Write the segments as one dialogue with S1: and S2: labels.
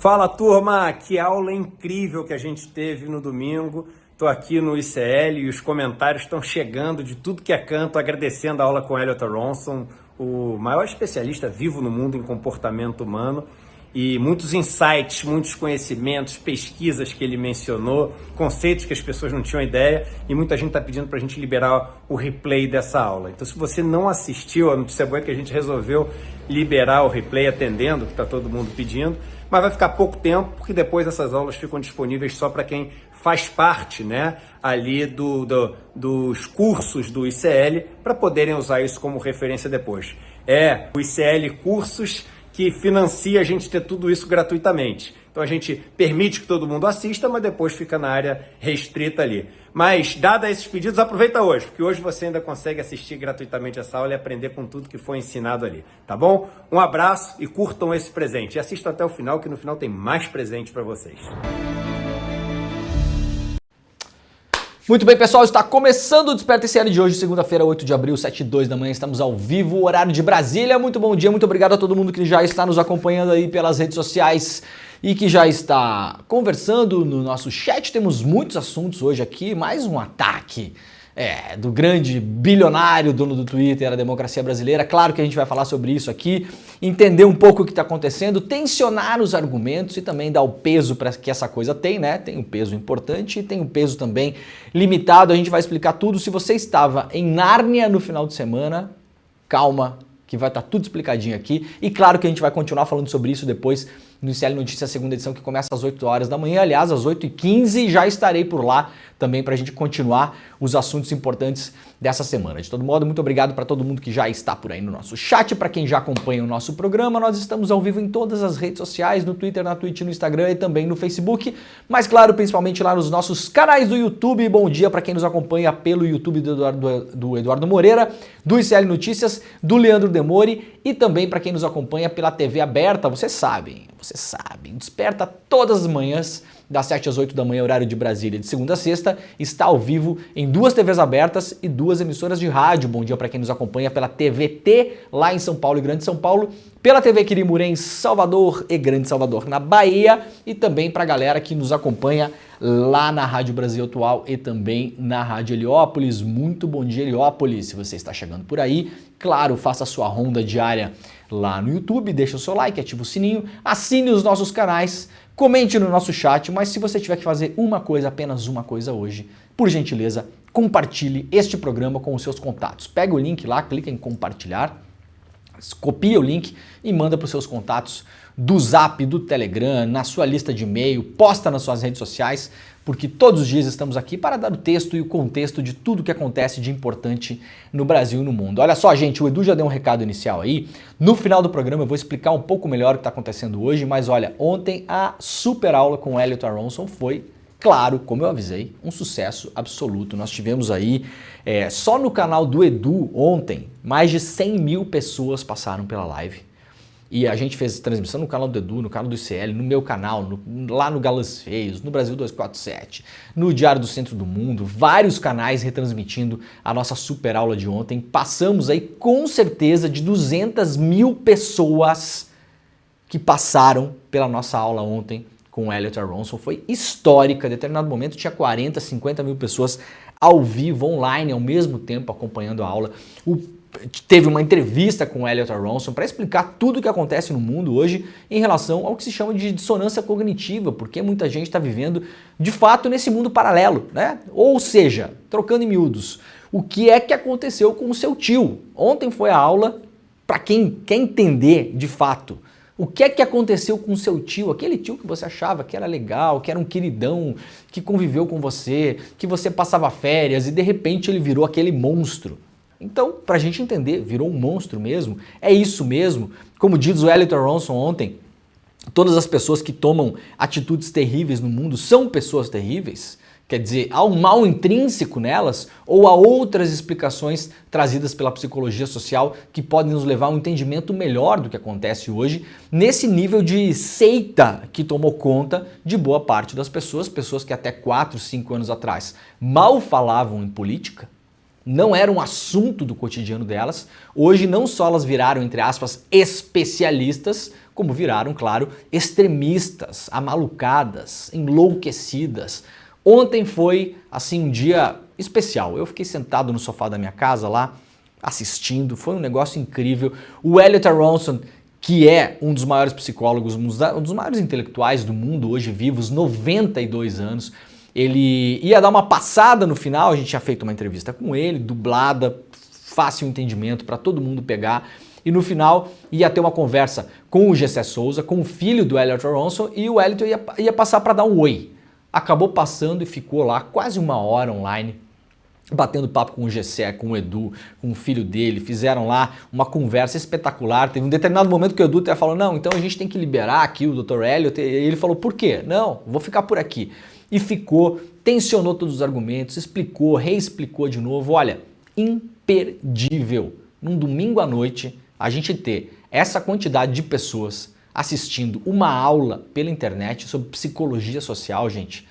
S1: Fala, turma! Que aula incrível que a gente teve no domingo. Estou aqui no ICL e os comentários estão chegando de tudo que é canto, agradecendo a aula com Elliot Aronson, o maior especialista vivo no mundo em comportamento humano, e muitos insights, muitos conhecimentos, pesquisas que ele mencionou, conceitos que as pessoas não tinham ideia, e muita gente está pedindo para a gente liberar o replay dessa aula. Então, se você não assistiu, a notícia boa é que a gente resolveu liberar o replay atendendo, que está todo mundo pedindo, mas vai ficar pouco tempo, porque depois essas aulas ficam disponíveis só para quem faz parte, né, ali dos cursos do ICL, para poderem usar isso como referência depois. É o ICL Cursos que financia a gente ter tudo isso gratuitamente. Então a gente permite que todo mundo assista, mas depois fica na área restrita ali. Mas, dada esses pedidos, aproveita hoje, porque hoje você ainda consegue assistir gratuitamente essa aula e aprender com tudo que foi ensinado ali, tá bom? Um abraço e curtam esse presente. E assistam até o final, que no final tem mais presente para vocês.
S2: Muito bem, pessoal, está começando o Desperta ICL de hoje, segunda-feira, 8 de abril, 7h02 da manhã, estamos ao vivo, horário de Brasília. Muito bom dia, muito obrigado a todo mundo que já está nos acompanhando aí pelas redes sociais e que já está conversando no nosso chat. Temos muitos assuntos hoje aqui, mais um ataque do grande bilionário dono do Twitter, a democracia brasileira. Claro que a gente vai falar sobre isso aqui, entender um pouco o que está acontecendo, tensionar os argumentos e também dar o peso para que essa coisa tem, né? Tem um peso importante e tem um peso também limitado. A gente vai explicar tudo. Se você estava em Nárnia no final de semana, calma, que vai estar tudo explicadinho aqui. E claro que a gente vai continuar falando sobre isso depois no ICL Notícias, segunda edição, que começa às 8 horas da manhã. Aliás, às 8h15 já estarei por lá também para a gente continuar os assuntos importantes dessa semana. De todo modo, muito obrigado para todo mundo que já está por aí no nosso chat, para quem já acompanha o nosso programa. Nós estamos ao vivo em todas as redes sociais, no Twitter, na Twitch, no Instagram e também no Facebook, mas claro, principalmente lá nos nossos canais do YouTube. Bom dia para quem nos acompanha pelo YouTube do Eduardo Moreira, do ICL Notícias, do Leandro Demori e também para quem nos acompanha pela TV aberta. Vocês sabem, Desperta todas as manhãs, das 7 às 8 da manhã, horário de Brasília, de segunda a sexta, está ao vivo em 2 TVs abertas e 2 emissoras de rádio. Bom dia para quem nos acompanha pela TVT, lá em São Paulo e Grande São Paulo, pela TV Quirimurê em Salvador e Grande Salvador, na Bahia, e também para a galera que nos acompanha lá na Rádio Brasil Atual e também na Rádio Heliópolis. Muito bom dia, Heliópolis, se você está chegando por aí. Claro, faça a sua ronda diária lá no YouTube, deixa o seu like, ativa o sininho, assine os nossos canais, comente no nosso chat, mas se você tiver que fazer uma coisa, apenas uma coisa hoje, por gentileza, compartilhe este programa com os seus contatos. Pega o link lá, clica em compartilhar, copia o link e manda para os seus contatos do Zap, do Telegram, na sua lista de e-mail, posta nas suas redes sociais, porque todos os dias estamos aqui para dar o texto e o contexto de tudo que acontece de importante no Brasil e no mundo. Olha só, gente, o Edu já deu um recado inicial aí. No final do programa eu vou explicar um pouco melhor o que está acontecendo hoje, mas olha, ontem a super aula com o Elliot Aronson foi, claro, como eu avisei, um sucesso absoluto. Nós tivemos aí, só no canal do Edu ontem, mais de 100 mil pessoas passaram pela live. E a gente fez transmissão no canal do Edu, no canal do ICL, no meu canal, lá no Galãs Feios, no Brasil 247, no Diário do Centro do Mundo, vários canais retransmitindo a nossa super aula de ontem. Passamos aí com certeza de 200 mil pessoas que passaram pela nossa aula ontem com o Elliot Aronson. Foi histórica, em determinado momento tinha 40, 50 mil pessoas ao vivo, online, ao mesmo tempo acompanhando a aula. Teve uma entrevista com o Elliot Aronson para explicar tudo o que acontece no mundo hoje em relação ao que se chama de dissonância cognitiva, porque muita gente está vivendo de fato nesse mundo paralelo, né? Ou seja, trocando em miúdos, o que é que aconteceu com o seu tio? Ontem foi a aula para quem quer entender de fato o que é que aconteceu com o seu tio, aquele tio que você achava que era legal, que era um queridão, que conviveu com você, que você passava férias e de repente ele virou aquele monstro. Então, para a gente entender, virou um monstro mesmo, é isso mesmo. Como diz o Elliot Aronson ontem, todas as pessoas que tomam atitudes terríveis no mundo são pessoas terríveis. Quer dizer, há um mal intrínseco nelas ou há outras explicações trazidas pela psicologia social que podem nos levar a um entendimento melhor do que acontece hoje nesse nível de seita que tomou conta de boa parte das pessoas, pessoas que até 4, 5 anos atrás mal falavam em política, não era um assunto do cotidiano delas. Hoje não só elas viraram, entre aspas, especialistas, como viraram, claro, extremistas, amalucadas, enlouquecidas. Ontem foi, assim, um dia especial. Eu fiquei sentado no sofá da minha casa lá, assistindo, foi um negócio incrível. O Elliot Aronson, que é um dos maiores psicólogos, um dos maiores intelectuais do mundo hoje vivos, 92 anos, ele ia dar uma passada no final, a gente tinha feito uma entrevista com ele, dublada, fácil entendimento para todo mundo pegar, e no final ia ter uma conversa com o Gessé Souza, com o filho do Elliot Aronson, e o Elliot ia passar para dar um oi. Acabou passando e ficou lá quase uma hora online, batendo papo com o Gessé, com o Edu, com o filho dele, fizeram lá uma conversa espetacular. Teve um determinado momento que o Edu até falou, não, então a gente tem que liberar aqui o Dr. Elliot, e ele falou, por quê? Não, vou ficar por aqui. E ficou, tensionou todos os argumentos, explicou, reexplicou de novo, olha, imperdível. Num domingo à noite, a gente ter essa quantidade de pessoas assistindo uma aula pela internet sobre psicologia social, gente,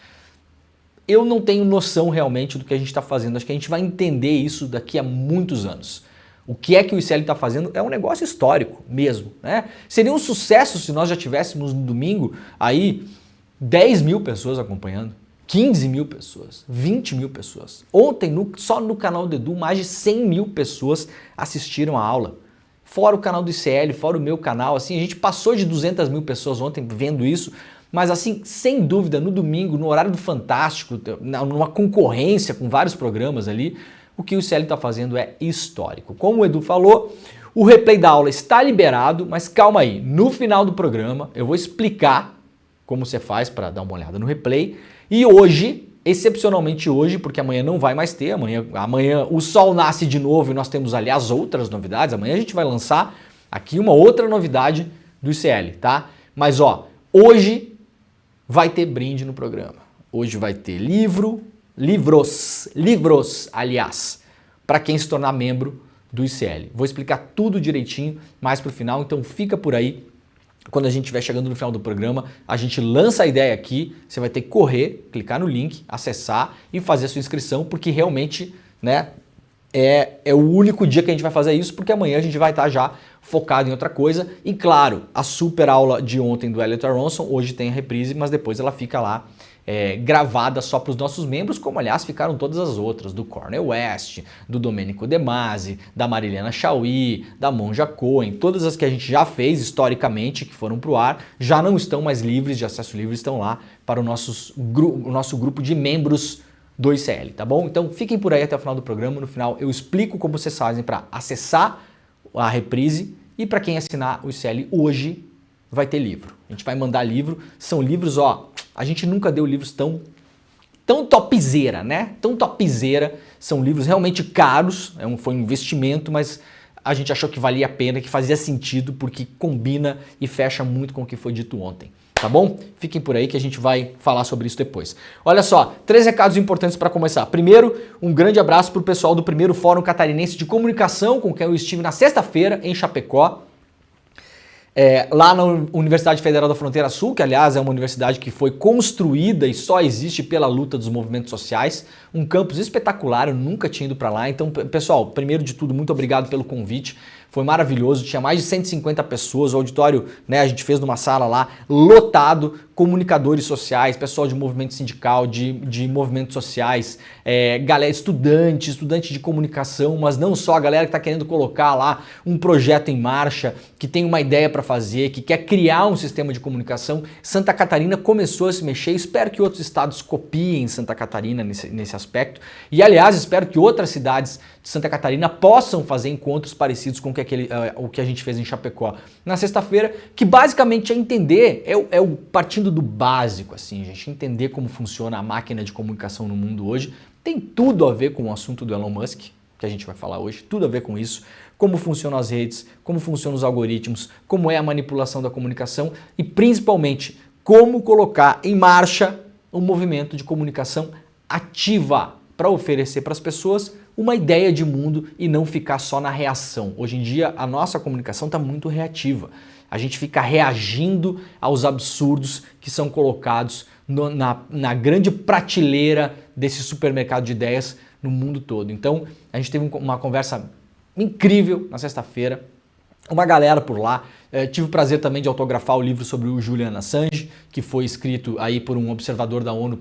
S2: eu não tenho noção realmente do que a gente está fazendo. Acho que a gente vai entender isso daqui a muitos anos. O que é que o ICL está fazendo é um negócio histórico mesmo, né? Seria um sucesso se nós já tivéssemos no domingo aí 10 mil pessoas acompanhando, 15 mil pessoas, 20 mil pessoas. Ontem, só no canal do Edu, mais de 100 mil pessoas assistiram a aula. Fora o canal do ICL, fora o meu canal, assim, a gente passou de 200 mil pessoas ontem vendo isso. Mas assim, sem dúvida, no domingo, no horário do Fantástico, numa concorrência com vários programas ali, o que o ICL está fazendo é histórico. Como o Edu falou, o replay da aula está liberado, mas calma aí, no final do programa eu vou explicar como você faz para dar uma olhada no replay. E hoje, excepcionalmente hoje, porque amanhã não vai mais ter, amanhã o sol nasce de novo e nós temos ali as outras novidades, amanhã a gente vai lançar aqui uma outra novidade do ICL, tá? Mas ó, hoje vai ter brinde no programa. Hoje vai ter livros, aliás, para quem se tornar membro do ICL. Vou explicar tudo direitinho mais pro final, então fica por aí. Quando a gente estiver chegando no final do programa, a gente lança a ideia aqui, você vai ter que correr, clicar no link, acessar e fazer a sua inscrição, porque realmente, né, é o único dia que a gente vai fazer isso, porque amanhã a gente vai estar já focado em outra coisa. E claro, a super aula de ontem do Elliot Aronson, hoje tem a reprise, mas depois ela fica lá gravada só para os nossos membros, como aliás ficaram todas as outras, do Cornel West, do Domenico De Masi, da Marilena Chauí, da Monja Cohen, todas as que a gente já fez historicamente, que foram para o ar, já não estão mais livres, de acesso livre, estão lá para o nosso grupo de membros do ICL, tá bom? Então fiquem por aí até o final do programa, no final eu explico como vocês fazem para acessar a reprise e para quem assinar o ICL hoje vai ter livro. A gente vai mandar livro, são livros, ó, a gente nunca deu livros tão topzera, né? Tão topzera, são livros realmente caros, foi um investimento, mas a gente achou que valia a pena, que fazia sentido, porque combina e fecha muito com o que foi dito ontem. Tá bom? Fiquem por aí que a gente vai falar sobre isso depois. Olha só, 3 recados importantes para começar. Primeiro, um grande abraço para o pessoal do primeiro Fórum Catarinense de Comunicação, com quem eu estive na sexta-feira em Chapecó. Lá na Universidade Federal da Fronteira Sul, que aliás é uma universidade que foi construída e só existe pela luta dos movimentos sociais, um campus espetacular, eu nunca tinha ido para lá. Então, pessoal, primeiro de tudo, muito obrigado pelo convite. Foi maravilhoso, tinha mais de 150 pessoas, o auditório, né, a gente fez numa sala lá, lotado, comunicadores sociais, pessoal de movimento sindical, de movimentos sociais, galera, estudante de comunicação, mas não só, a galera que está querendo colocar lá um projeto em marcha, que tem uma ideia para fazer, que quer criar um sistema de comunicação. Santa Catarina começou a se mexer, espero que outros estados copiem Santa Catarina nesse aspecto, e aliás, espero que outras cidades de Santa Catarina possam fazer encontros parecidos com o que a gente fez em Chapecó na sexta-feira, que basicamente é entender, é o partindo do básico, assim, gente, entender como funciona a máquina de comunicação no mundo hoje. Tem tudo a ver com o assunto do Elon Musk, que a gente vai falar hoje, tudo a ver com isso, como funcionam as redes, como funcionam os algoritmos, como é a manipulação da comunicação e principalmente como colocar em marcha um movimento de comunicação ativa para oferecer para as pessoas uma ideia de mundo e não ficar só na reação. Hoje em dia a nossa comunicação está muito reativa. A gente fica reagindo aos absurdos que são colocados na grande prateleira desse supermercado de ideias no mundo todo. Então, a gente teve uma conversa incrível na sexta-feira, uma galera por lá. Tive o prazer também de autografar o livro sobre o Julian Assange, que foi escrito aí por um observador da ONU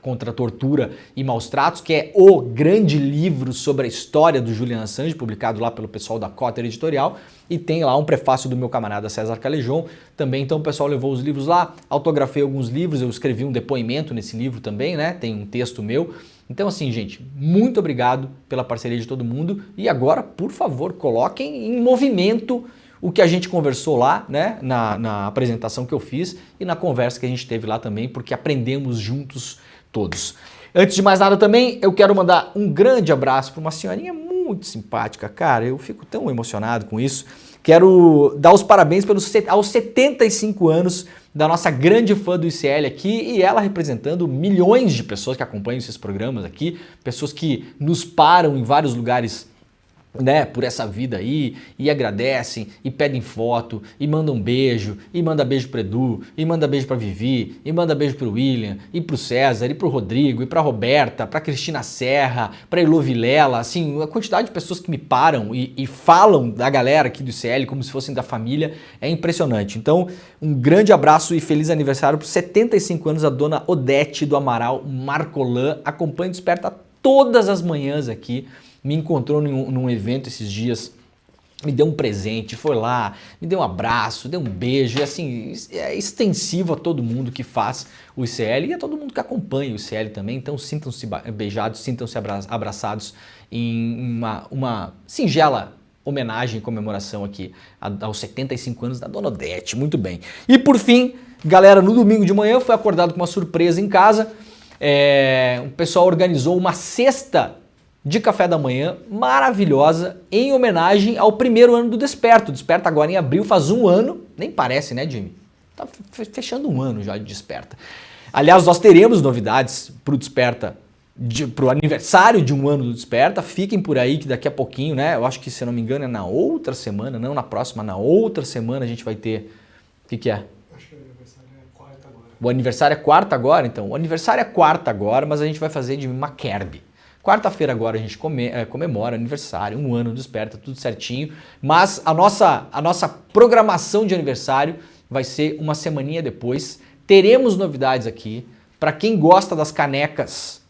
S2: contra a tortura e maus tratos, que é o grande livro sobre a história do Julian Assange, publicado lá pelo pessoal da Cotter Editorial, e tem lá um prefácio do meu camarada César Calejon também. Então o pessoal levou os livros lá, autografei alguns livros, eu escrevi um depoimento nesse livro também, né? Tem um texto meu. Então assim, gente, muito obrigado pela parceria de todo mundo e agora, por favor, coloquem em movimento o que a gente conversou lá, né, na apresentação que eu fiz e na conversa que a gente teve lá também, porque aprendemos juntos todos. Antes de mais nada também, eu quero mandar um grande abraço para uma senhorinha muito simpática, cara, eu fico tão emocionado com isso. Quero dar os parabéns aos 75 anos da nossa grande fã do ICL aqui e ela representando milhões de pessoas que acompanham esses programas aqui, pessoas que nos param em vários lugares, né, por essa vida aí e agradecem e pedem foto e mandam beijo e manda beijo pro Edu e manda beijo pra Vivi e manda beijo pro William e pro César e pro Rodrigo e pra Roberta, pra Cristina Serra, pra Elô Vilela, assim, a quantidade de pessoas que me param e falam da galera aqui do ICL como se fossem da família é impressionante. Então, um grande abraço e feliz aniversário por 75 anos a dona Odete do Amaral Marcolan, acompanha o Desperta todas as manhãs aqui. Me encontrou num evento esses dias, me deu um presente, foi lá, me deu um abraço, deu um beijo, e assim, é extensivo a todo mundo que faz o ICL e a todo mundo que acompanha o ICL também, então sintam-se beijados, sintam-se abraçados em uma singela homenagem e comemoração aqui aos 75 anos da Dona Odete, muito bem. E por fim, galera, no domingo de manhã eu fui acordado com uma surpresa em casa, o pessoal organizou uma cesta de café da manhã maravilhosa em homenagem ao primeiro ano do Desperta. O Desperta agora em abril faz um ano, nem parece, né, Jimmy? Tá fechando um ano já de Desperta. Aliás, nós teremos novidades pro Desperta, pro aniversário de um ano do Desperta. Fiquem por aí que daqui a pouquinho, né? Eu acho que, se não me engano, é na outra semana, não na próxima, na outra semana a gente vai ter... O que é?
S3: Acho que o aniversário é quarta agora.
S2: O aniversário é quarta agora? Então, o aniversário é quarta agora, mas a gente vai fazer de McKerby. Quarta-feira agora a gente comemora aniversário, um ano do Desperta, tudo certinho. Mas a nossa programação de aniversário vai ser uma semaninha depois. Teremos novidades aqui. Para quem gosta das canecas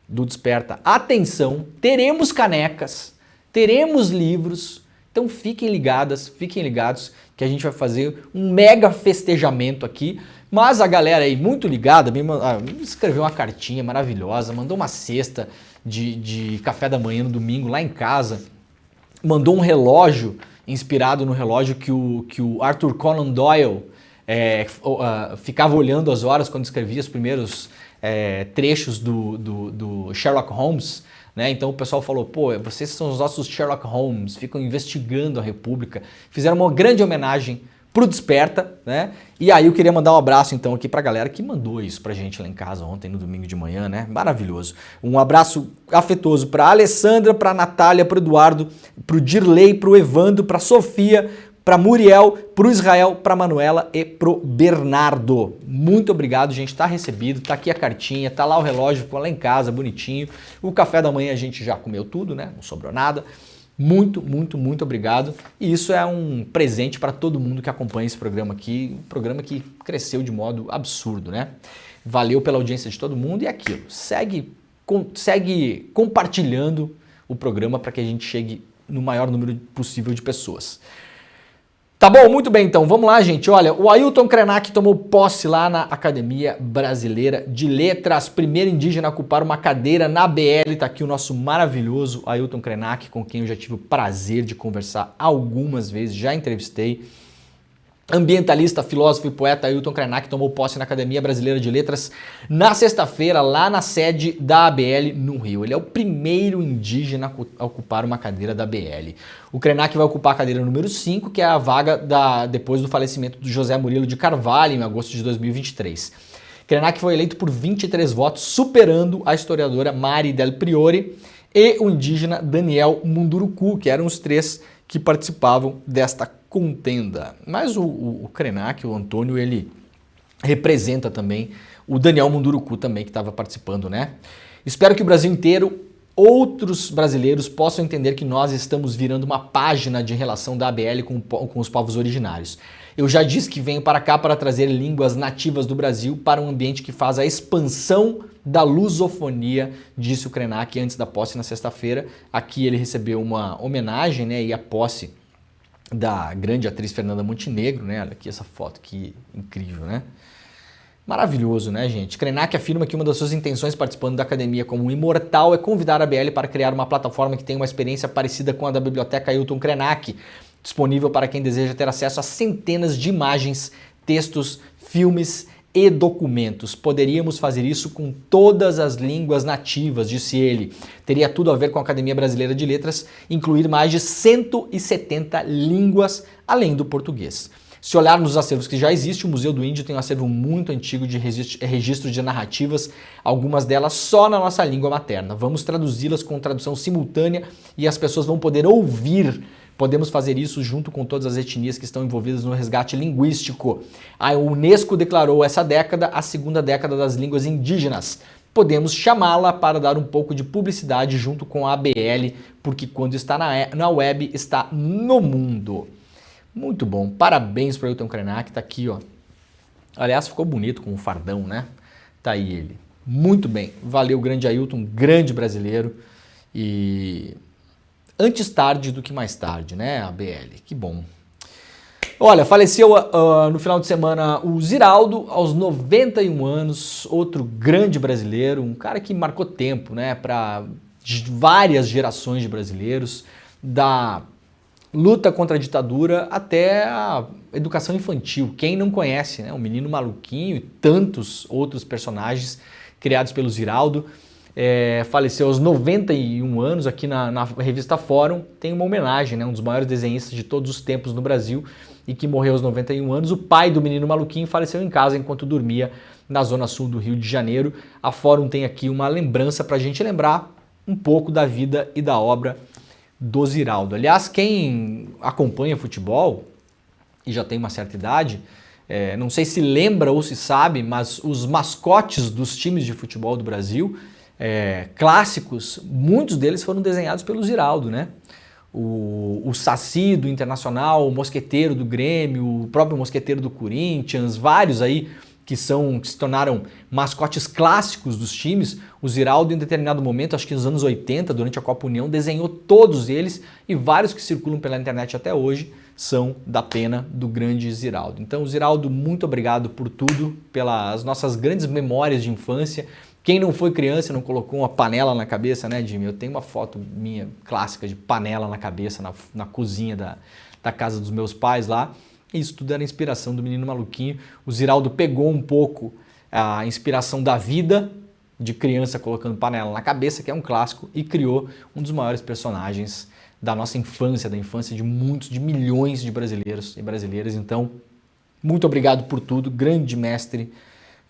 S2: do Desperta, atenção, teremos canecas, teremos livros. Então fiquem ligados que a gente vai fazer um mega festejamento aqui. Mas a galera aí muito ligada me escreveu uma cartinha maravilhosa, mandou uma cesta de café da manhã no domingo lá em casa, mandou um relógio inspirado no relógio que o Arthur Conan Doyle ficava olhando as horas quando escrevia os primeiros trechos do Sherlock Holmes. Né? Então o pessoal falou, pô, vocês são os nossos Sherlock Holmes, ficam investigando a República. Fizeram uma grande homenagem pro Desperta, né? E aí eu queria mandar um abraço então aqui pra galera que mandou isso pra gente lá em casa ontem no domingo de manhã, né? Maravilhoso. Um abraço afetuoso pra Alessandra, pra Natália, pro Eduardo, pro Dirley, pro Evandro, pra Sofia, pra Muriel, pro Israel, pra Manuela e pro Bernardo. Muito obrigado, gente, tá recebido, tá aqui a cartinha, tá lá o relógio, ficou lá em casa, bonitinho. O café da manhã a gente já comeu tudo, né? Não sobrou nada. Muito, muito, muito obrigado. E isso é um presente para todo mundo que acompanha esse programa aqui, um programa que cresceu de modo absurdo, né? Valeu pela audiência de todo mundo e é aquilo. Segue compartilhando o programa para que a gente chegue no maior número possível de pessoas. Tá bom, muito bem então, vamos lá, gente. Olha, o Ailton Krenak tomou posse lá na Academia Brasileira de Letras, primeiro indígena a ocupar uma cadeira na BL. Tá aqui o nosso maravilhoso Ailton Krenak, com quem eu já tive o prazer de conversar algumas vezes, já entrevistei. Ambientalista, filósofo e poeta Ailton Krenak tomou posse na Academia Brasileira de Letras na sexta-feira, lá na sede da ABL no Rio. Ele é o primeiro indígena a ocupar uma cadeira da ABL. O Krenak vai ocupar a cadeira número 5, que é a vaga depois do falecimento do José Murilo de Carvalho, em agosto de 2023. Krenak foi eleito por 23 votos, superando a historiadora Mari Del Priore e o indígena Daniel Munduruku, que eram os três que participavam desta contenda. Mas o Krenak, o Antônio, ele representa também o Daniel Munduruku também, que estava participando, né? Espero que o Brasil inteiro outros brasileiros possam entender que nós estamos virando uma página de relação da ABL com os povos originários. Eu já disse que venho para cá para trazer línguas nativas do Brasil para um ambiente que faz a expansão da lusofonia, disse o Krenak antes da posse na sexta-feira. Aqui ele recebeu uma homenagem, né, e a posse da grande atriz Fernanda Montenegro, né? Olha aqui essa foto, que incrível, né? Maravilhoso, né, gente? Krenak afirma que uma das suas intenções participando da academia como um imortal é convidar a ABL para criar uma plataforma que tenha uma experiência parecida com a da Biblioteca Ailton Krenak, disponível para quem deseja ter acesso a centenas de imagens, textos, filmes e documentos. Poderíamos fazer isso com todas as línguas nativas, disse ele. Teria tudo a ver com a Academia Brasileira de Letras, incluir mais de 170 línguas, além do português. Se olharmos os acervos que já existem, o Museu do Índio tem um acervo muito antigo de registros de narrativas, algumas delas só na nossa língua materna. Vamos traduzi-las com tradução simultânea e as pessoas vão poder ouvir. Podemos fazer isso junto com todas as etnias que estão envolvidas no resgate linguístico. A Unesco declarou essa década a segunda década das línguas indígenas. Podemos chamá-la para dar um pouco de publicidade junto com a ABL, porque quando está na web, está no mundo. Muito bom, parabéns para o Ailton Krenak, tá aqui, ó. Aliás, ficou bonito com o fardão, né? Tá aí ele. Muito bem, valeu, grande Ailton, grande brasileiro. E antes tarde do que mais tarde, né, ABL? Que bom. Olha, faleceu no final de semana o Ziraldo, aos 91 anos, outro grande brasileiro, um cara que marcou tempo, né, para várias gerações de brasileiros, da luta contra a ditadura até a educação infantil. Quem não conhece, né? O Menino Maluquinho e tantos outros personagens criados pelo Ziraldo. Faleceu aos 91 anos aqui na revista Fórum. Tem uma homenagem, né? Um dos maiores desenhistas de todos os tempos no Brasil e que morreu aos 91 anos. O pai do Menino Maluquinho faleceu em casa enquanto dormia na zona sul do Rio de Janeiro. A Fórum tem aqui uma lembrança para a gente lembrar um pouco da vida e da obra do Ziraldo. Aliás, quem acompanha futebol e já tem uma certa idade, não sei se lembra ou se sabe, mas os mascotes dos times de futebol do Brasil, clássicos, muitos deles foram desenhados pelo Ziraldo, né? O Saci do Internacional, o Mosqueteiro do Grêmio, o próprio Mosqueteiro do Corinthians, vários aí que se tornaram mascotes clássicos dos times. O Ziraldo, em determinado momento, acho que nos anos 80, durante a Copa União, desenhou todos eles, e vários que circulam pela internet até hoje são da pena do grande Ziraldo. Então, Ziraldo, muito obrigado por tudo, pelas nossas grandes memórias de infância. Quem não foi criança não colocou uma panela na cabeça, né, Jimmy? Eu tenho uma foto minha clássica de panela na cabeça na cozinha da casa dos meus pais lá. Isso tudo era inspiração do Menino Maluquinho. O Ziraldo pegou um pouco a inspiração da vida de criança colocando panela na cabeça, que é um clássico, e criou um dos maiores personagens da nossa infância, da infância de milhões de brasileiros e brasileiras. Então, muito obrigado por tudo, grande mestre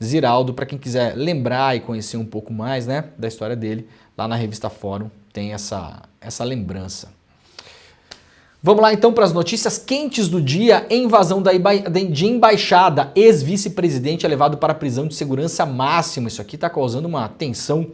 S2: Ziraldo. Para quem quiser lembrar e conhecer um pouco mais, né, da história dele, lá na revista Fórum tem essa lembrança. Vamos lá então para as notícias quentes do dia. Invasão de embaixada. Ex-vice-presidente é levado para a prisão de segurança máxima. Isso aqui está causando uma tensão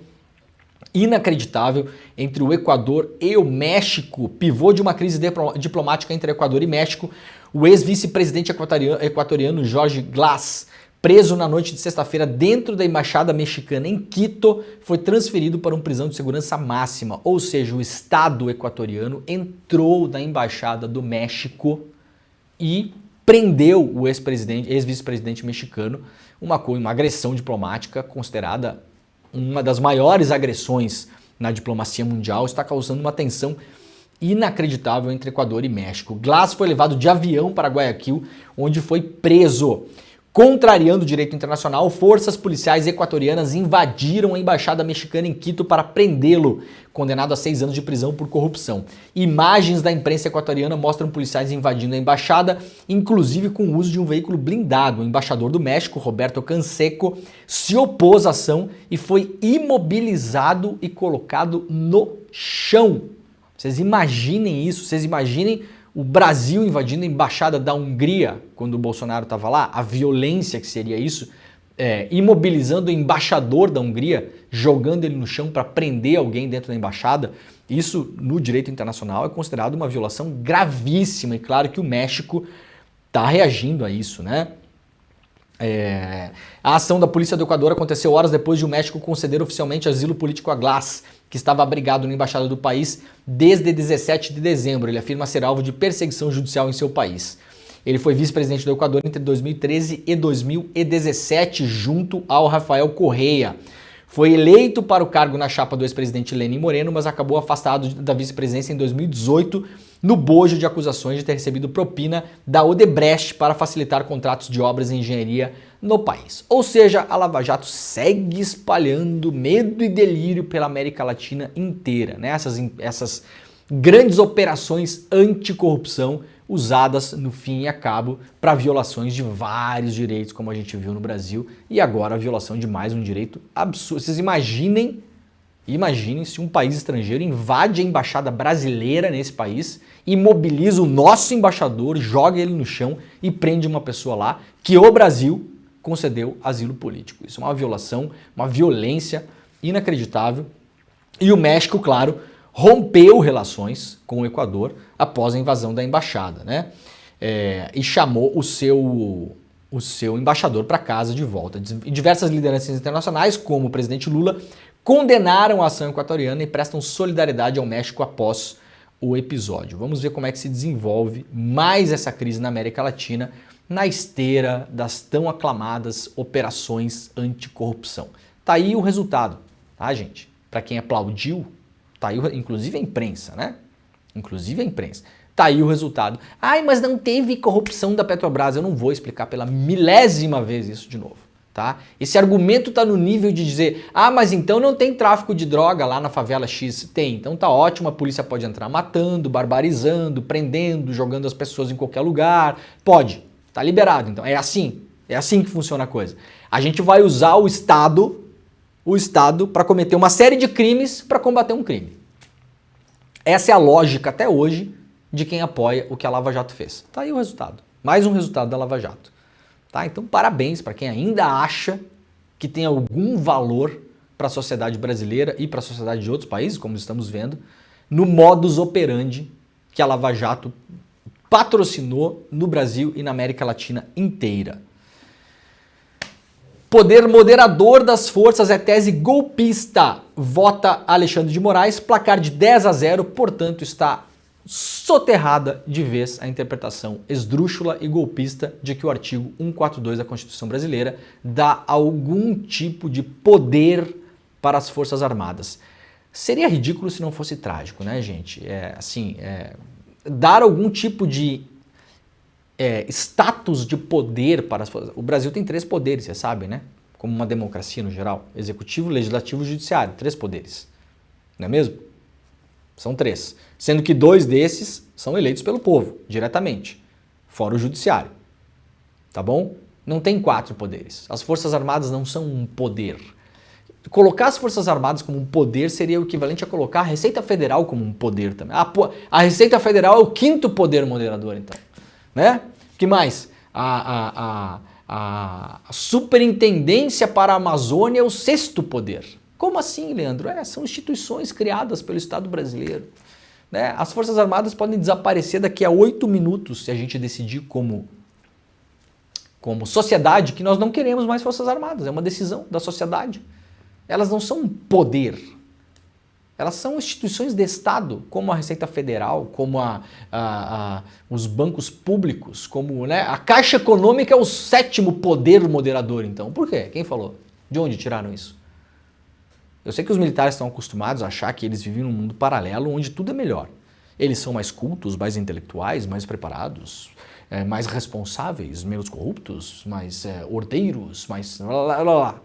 S2: inacreditável entre o Equador e o México. Pivô de uma crise diplomática entre Equador e México. O ex-vice-presidente equatoriano Jorge Glass, preso na noite de sexta-feira dentro da embaixada mexicana em Quito, foi transferido para uma prisão de segurança máxima, ou seja, o Estado equatoriano entrou na embaixada do México e prendeu o ex-vice-presidente mexicano, uma agressão diplomática considerada uma das maiores agressões na diplomacia mundial, está causando uma tensão inacreditável entre Equador e México. Glass foi levado de avião para Guayaquil, onde foi preso. Contrariando o direito internacional, forças policiais equatorianas invadiram a embaixada mexicana em Quito para prendê-lo, condenado a 6 anos de prisão por corrupção. Imagens da imprensa equatoriana mostram policiais invadindo a embaixada, inclusive com o uso de um veículo blindado. O embaixador do México, Roberto Canseco, se opôs à ação e foi imobilizado e colocado no chão. Vocês imaginem isso, vocês imaginem o Brasil invadindo a embaixada da Hungria, quando o Bolsonaro estava lá, a violência que seria isso, imobilizando o embaixador da Hungria, jogando ele no chão para prender alguém dentro da embaixada. Isso, no direito internacional, é considerado uma violação gravíssima. E claro que o México está reagindo a isso, né? A ação da polícia do Equador aconteceu horas depois de o México conceder oficialmente asilo político a Glass, que estava abrigado na embaixada do país desde 17 de dezembro. Ele afirma ser alvo de perseguição judicial em seu país. Ele foi vice-presidente do Equador entre 2013 e 2017, junto ao Rafael Correa. Foi eleito para o cargo na chapa do ex-presidente Lenín Moreno, mas acabou afastado da vice-presidência em 2018, no bojo de acusações de ter recebido propina da Odebrecht para facilitar contratos de obras em engenharia no país. Ou seja, a Lava Jato segue espalhando medo e delírio pela América Latina inteira, né? Essas grandes operações anticorrupção usadas no fim e a cabo para violações de vários direitos, como a gente viu no Brasil, e agora a violação de mais um direito absurdo. Vocês imaginem se um país estrangeiro invade a embaixada brasileira nesse país, imobiliza o nosso embaixador, joga ele no chão e prende uma pessoa lá que o Brasil concedeu asilo político. Isso é uma violação, uma violência inacreditável. E o México, claro, rompeu relações com o Equador após a invasão da embaixada, né? E chamou o seu embaixador para casa de volta. E diversas lideranças internacionais, como o presidente Lula, condenaram a ação equatoriana e prestam solidariedade ao México após o episódio. Vamos ver como é que se desenvolve mais essa crise na América Latina na esteira das tão aclamadas operações anticorrupção. Tá aí o resultado, tá, gente? Para quem aplaudiu, tá aí, inclusive a imprensa, né? Inclusive a imprensa. Tá aí o resultado. Ai, mas não teve corrupção da Petrobras. Eu não vou explicar pela milésima vez isso de novo, tá? Esse argumento tá no nível de dizer, mas então não tem tráfico de droga lá na favela X. Tem, então tá ótimo, a polícia pode entrar matando, barbarizando, prendendo, jogando as pessoas em qualquer lugar. Pode, tá liberado. Então é assim que funciona a coisa. A gente vai usar o Estado para cometer uma série de crimes para combater um crime. Essa é a lógica até hoje de quem apoia o que a Lava Jato fez. Tá aí o resultado. Mais um resultado da Lava Jato. Tá? Então parabéns para quem ainda acha que tem algum valor para a sociedade brasileira e para a sociedade de outros países, como estamos vendo, no modus operandi que a Lava Jato patrocinou no Brasil e na América Latina inteira. Poder moderador das forças é tese golpista. Vota Alexandre de Moraes, placar de 10-0, portanto está soterrada de vez a interpretação esdrúxula e golpista de que o artigo 142 da Constituição Brasileira dá algum tipo de poder para as Forças Armadas. Seria ridículo se não fosse trágico, né, gente? Dar algum tipo de status de poder para as forças. O Brasil tem 3 poderes, você sabe, né? Como uma democracia no geral. Executivo, legislativo e judiciário. 3 poderes. Não é mesmo? São 3. Sendo que 2 desses são eleitos pelo povo, diretamente. Fora o judiciário. Tá bom? Não tem 4 poderes. As Forças Armadas não são um poder. Colocar as Forças Armadas como um poder seria o equivalente a colocar a Receita Federal como um poder também. A Receita Federal é o 5º poder moderador, então. Né? O que mais? A Superintendência para a Amazônia é o 6º poder. Como assim, Leandro? São instituições criadas pelo Estado brasileiro. Né? As Forças Armadas podem desaparecer daqui a 8 minutos se a gente decidir como sociedade que nós não queremos mais Forças Armadas. É uma decisão da sociedade. Elas não são um poder. Elas são instituições de Estado, como a Receita Federal, como os bancos públicos, como, né, a Caixa Econômica é o 7º poder moderador, então. Por quê? Quem falou? De onde tiraram isso? Eu sei que os militares estão acostumados a achar que eles vivem num mundo paralelo onde tudo é melhor. Eles são mais cultos, mais intelectuais, mais preparados, mais responsáveis, menos corruptos, mais ordeiros, mais...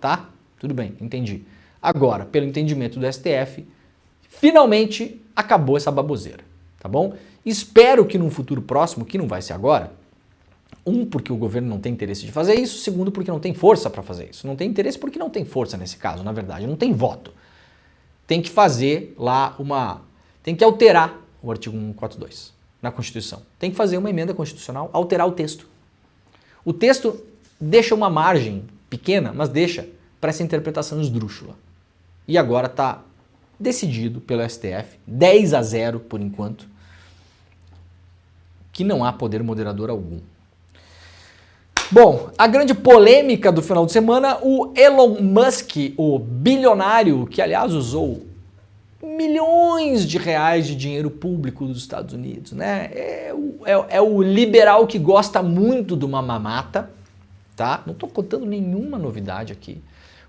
S2: tá? Tudo bem, entendi. Agora, pelo entendimento do STF, finalmente acabou essa baboseira, tá bom? Espero que num futuro próximo, que não vai ser agora, porque o governo não tem interesse de fazer isso, segundo, porque não tem força para fazer isso. Não tem interesse porque não tem força nesse caso, na verdade, não tem voto. Tem que fazer lá tem que alterar o artigo 142 na Constituição. Tem que fazer uma emenda constitucional, alterar o texto. O texto deixa uma margem pequena, mas deixa para essa interpretação esdrúxula. E agora está decidido pelo STF, 10-0 por enquanto, que não há poder moderador algum. Bom, a grande polêmica do final de semana, o Elon Musk, o bilionário, que aliás usou milhões de reais de dinheiro público dos Estados Unidos, né? É o liberal que gosta muito de uma mamata, tá? Não estou contando nenhuma novidade aqui.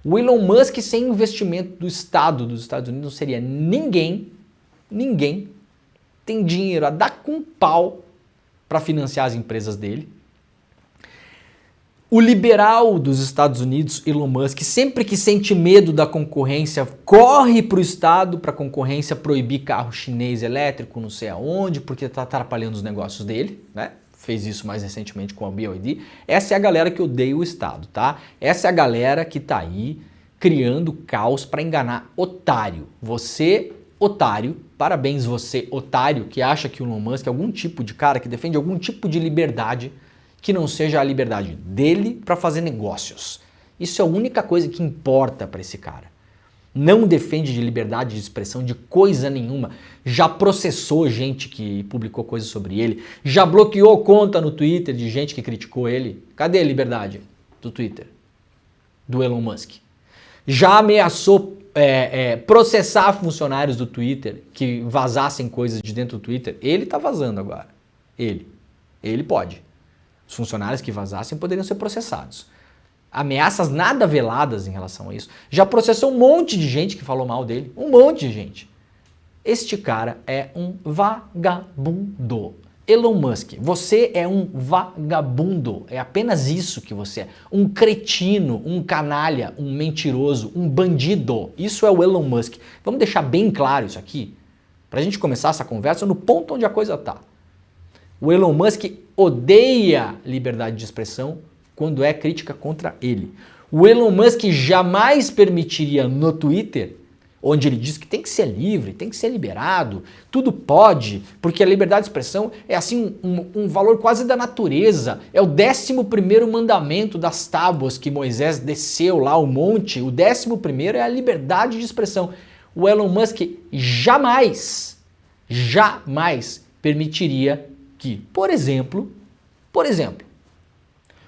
S2: O Elon Musk sem investimento do Estado dos Estados Unidos não seria ninguém tem dinheiro a dar com pau para financiar as empresas dele. O liberal dos Estados Unidos, Elon Musk, sempre que sente medo da concorrência, corre para o Estado para a concorrência proibir carro chinês elétrico, não sei aonde, porque está atrapalhando os negócios dele, né? Fez isso mais recentemente com a BYD. Essa é a galera que odeia o Estado, tá? Essa é a galera que está aí criando caos para enganar otário. Você, otário, parabéns você, otário, que acha que o Elon Musk é algum tipo de cara que defende algum tipo de liberdade que não seja a liberdade dele para fazer negócios. Isso é a única coisa que importa para esse cara. Não defende de liberdade de expressão de coisa nenhuma. Já processou gente que publicou coisas sobre ele. Já bloqueou conta no Twitter de gente que criticou ele. Cadê a liberdade do Twitter? Do Elon Musk. Já ameaçou processar funcionários do Twitter que vazassem coisas de dentro do Twitter. Ele tá vazando agora. Ele pode. Os funcionários que vazassem poderiam ser processados. Ameaças nada veladas em relação a isso. Já processou um monte de gente que falou mal dele. Um monte de gente. Este cara é um vagabundo. Elon Musk, você é um vagabundo. É apenas isso que você é. Um cretino, um canalha, um mentiroso, um bandido. Isso é o Elon Musk. Vamos deixar bem claro isso aqui, para a gente começar essa conversa no ponto onde a coisa está. O Elon Musk odeia liberdade de expressão quando é crítica contra ele. O Elon Musk jamais permitiria no Twitter, onde ele diz que tem que ser livre, tem que ser liberado, tudo pode, porque a liberdade de expressão é assim um valor quase da natureza. É o 11º mandamento das tábuas que Moisés desceu lá o monte. O 11º é a liberdade de expressão. O Elon Musk jamais permitiria que, por exemplo,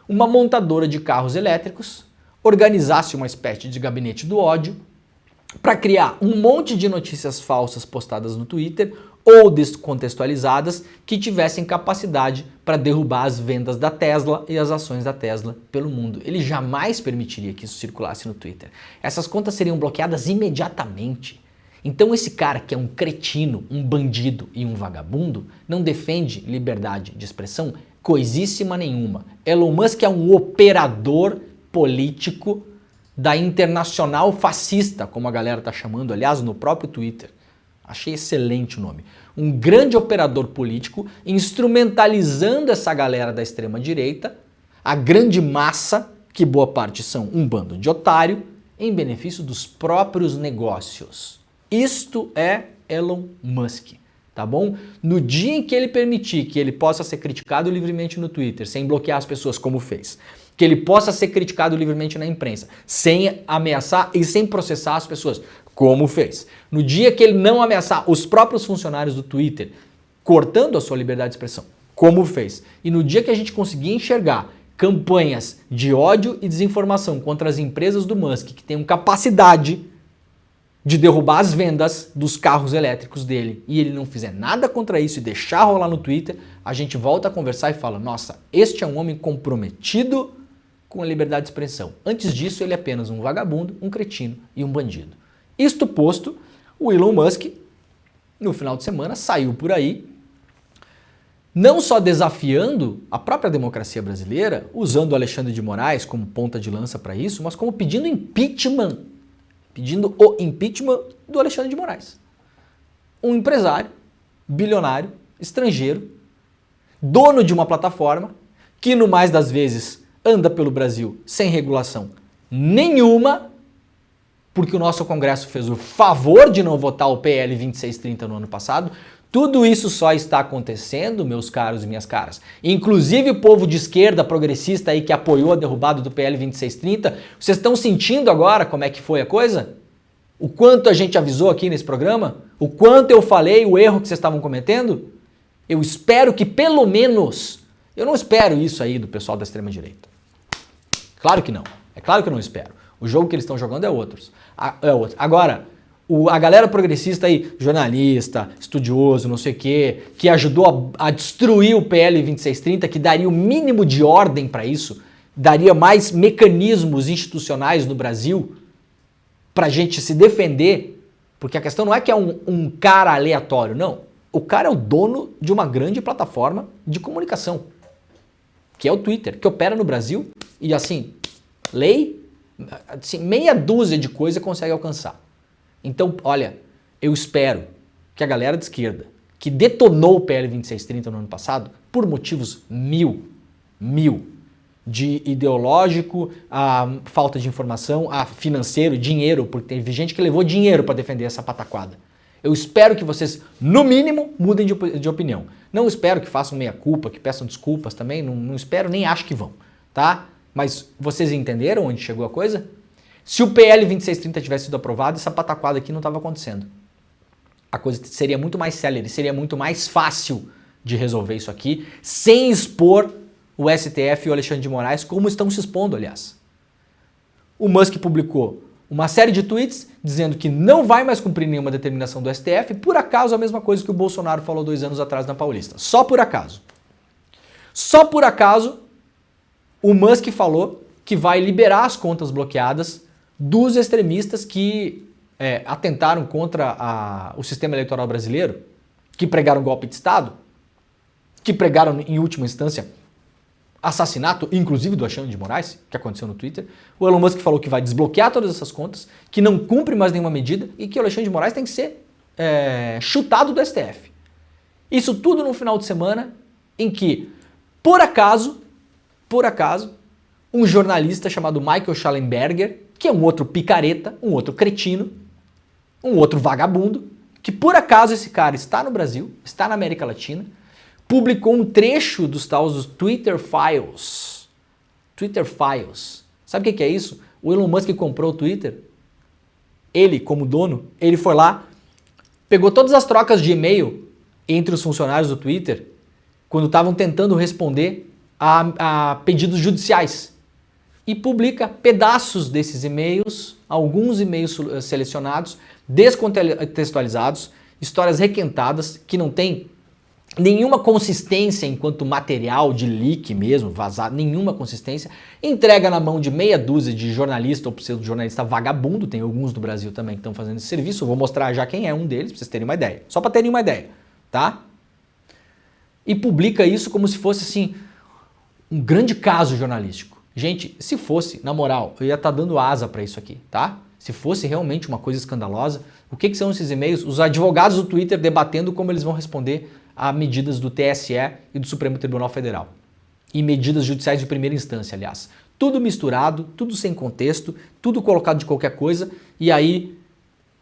S2: uma montadora de carros elétricos organizasse uma espécie de gabinete do ódio para criar um monte de notícias falsas postadas no Twitter ou descontextualizadas que tivessem capacidade para derrubar as vendas da Tesla e as ações da Tesla pelo mundo. Ele jamais permitiria que isso circulasse no Twitter. Essas contas seriam bloqueadas imediatamente. Então esse cara que é um cretino, um bandido e um vagabundo não defende liberdade de expressão coisíssima nenhuma. Elon Musk é um operador político da Internacional Fascista, como a galera tá chamando, aliás, no próprio Twitter. Achei excelente o nome. Um grande operador político instrumentalizando essa galera da extrema-direita, a grande massa, que boa parte são um bando de otário, em benefício dos próprios negócios. Isto é Elon Musk, tá bom? No dia em que ele permitir que ele possa ser criticado livremente no Twitter, sem bloquear as pessoas como fez, que ele possa ser criticado livremente na imprensa, sem ameaçar e sem processar as pessoas, como fez. No dia que ele não ameaçar os próprios funcionários do Twitter, cortando a sua liberdade de expressão, como fez. E no dia que a gente conseguir enxergar campanhas de ódio e desinformação contra as empresas do Musk que tenham capacidade de derrubar as vendas dos carros elétricos dele e ele não fizer nada contra isso e deixar rolar no Twitter, a gente volta a conversar e fala, nossa, este é um homem comprometido com a liberdade de expressão. Antes disso, ele é apenas um vagabundo, um cretino e um bandido. Isto posto, o Elon Musk, no final de semana, saiu por aí, não só desafiando a própria democracia brasileira, usando o Alexandre de Moraes como ponta de lança para isso, mas como pedindo impeachment, pedindo o impeachment do Alexandre de Moraes. Um empresário, bilionário, estrangeiro, dono de uma plataforma, que no mais das vezes anda pelo Brasil sem regulação nenhuma, porque o nosso Congresso fez o favor de não votar o PL 2630 no ano passado. Tudo isso só está acontecendo, meus caros e minhas caras. Inclusive o povo de esquerda progressista aí que apoiou a derrubada do PL 2630, vocês estão sentindo agora como é que foi a coisa? O quanto a gente avisou aqui nesse programa? O quanto eu falei o erro que vocês estavam cometendo? Eu espero que pelo menos... Eu não espero isso aí do pessoal da extrema-direita. Claro que não. É claro que eu não espero. O jogo que eles estão jogando é outro. Agora, a galera progressista aí, jornalista, estudioso, não sei o quê, que ajudou a destruir o PL 2630, que daria o mínimo de ordem para isso, daria mais mecanismos institucionais no Brasil para a gente se defender, porque a questão não é que é um cara aleatório, não. O cara é o dono de uma grande plataforma de comunicação, que é o Twitter, que opera no Brasil e assim, lei, assim, meia dúzia de coisa consegue alcançar. Então, olha, eu espero que a galera de esquerda, que detonou o PL 2630 no ano passado, por motivos mil, de ideológico, a falta de informação, a financeiro, dinheiro, porque teve gente que levou dinheiro para defender essa pataquada. Eu espero que vocês, no mínimo, mudem de opinião. Não espero que façam meia-culpa, que peçam desculpas também, não espero, nem acho que vão, tá? Mas vocês entenderam onde chegou a coisa? Se o PL 2630 tivesse sido aprovado, essa pataquada aqui não estava acontecendo. A coisa seria muito mais célere, seria muito mais fácil de resolver isso aqui, sem expor o STF e o Alexandre de Moraes, como estão se expondo, aliás. O Musk publicou uma série de tweets dizendo que não vai mais cumprir nenhuma determinação do STF, por acaso a mesma coisa que o Bolsonaro falou 2 anos atrás na Paulista. Só por acaso. Só por acaso, o Musk falou que vai liberar as contas bloqueadas dos extremistas que atentaram contra o sistema eleitoral brasileiro, que pregaram golpe de Estado, que pregaram, em última instância, assassinato, inclusive do Alexandre de Moraes, que aconteceu no Twitter. O Elon Musk falou que vai desbloquear todas essas contas, que não cumpre mais nenhuma medida e que o Alexandre de Moraes tem que ser chutado do STF. Isso tudo no final de semana em que, por acaso, um jornalista chamado Michael Shallenberger, que é um outro picareta, um outro cretino, um outro vagabundo, que por acaso esse cara está no Brasil, está na América Latina, publicou um trecho dos tais dos Twitter Files. Twitter Files. Sabe o que é isso? O Elon Musk comprou o Twitter. Ele, como dono, ele foi lá, pegou todas as trocas de e-mail entre os funcionários do Twitter quando estavam tentando responder a pedidos judiciais. E publica pedaços desses e-mails, alguns e-mails selecionados, descontextualizados, histórias requentadas, que não tem nenhuma consistência enquanto material de leak mesmo, vazado, nenhuma consistência, entrega na mão de meia dúzia de jornalista ou pseudo-jornalista vagabundo, tem alguns do Brasil também que estão fazendo esse serviço, eu vou mostrar já quem é um deles, pra vocês terem uma ideia, só para terem uma ideia, tá? E publica isso como se fosse, assim, um grande caso jornalístico. Gente, se fosse, na moral, eu ia estar dando asa para isso aqui, tá? Se fosse realmente uma coisa escandalosa, o que são esses e-mails? Os advogados do Twitter debatendo como eles vão responder a medidas do TSE e do Supremo Tribunal Federal. E medidas judiciais de primeira instância, aliás. Tudo misturado, tudo sem contexto, tudo colocado de qualquer coisa e aí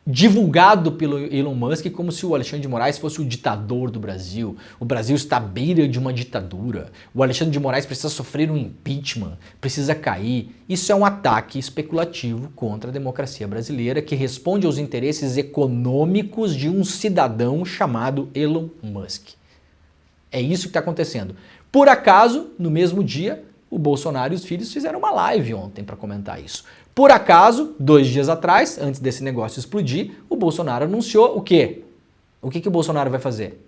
S2: divulgado pelo Elon Musk como se o Alexandre de Moraes fosse o ditador do Brasil. O Brasil está à beira de uma ditadura. O Alexandre de Moraes precisa sofrer um impeachment, precisa cair. Isso é um ataque especulativo contra a democracia brasileira que responde aos interesses econômicos de um cidadão chamado Elon Musk. É isso que está acontecendo. Por acaso, no mesmo dia, o Bolsonaro e os filhos fizeram uma live ontem para comentar isso. Por acaso, 2 dias atrás, antes desse negócio explodir, o Bolsonaro anunciou o quê? O que o Bolsonaro vai fazer?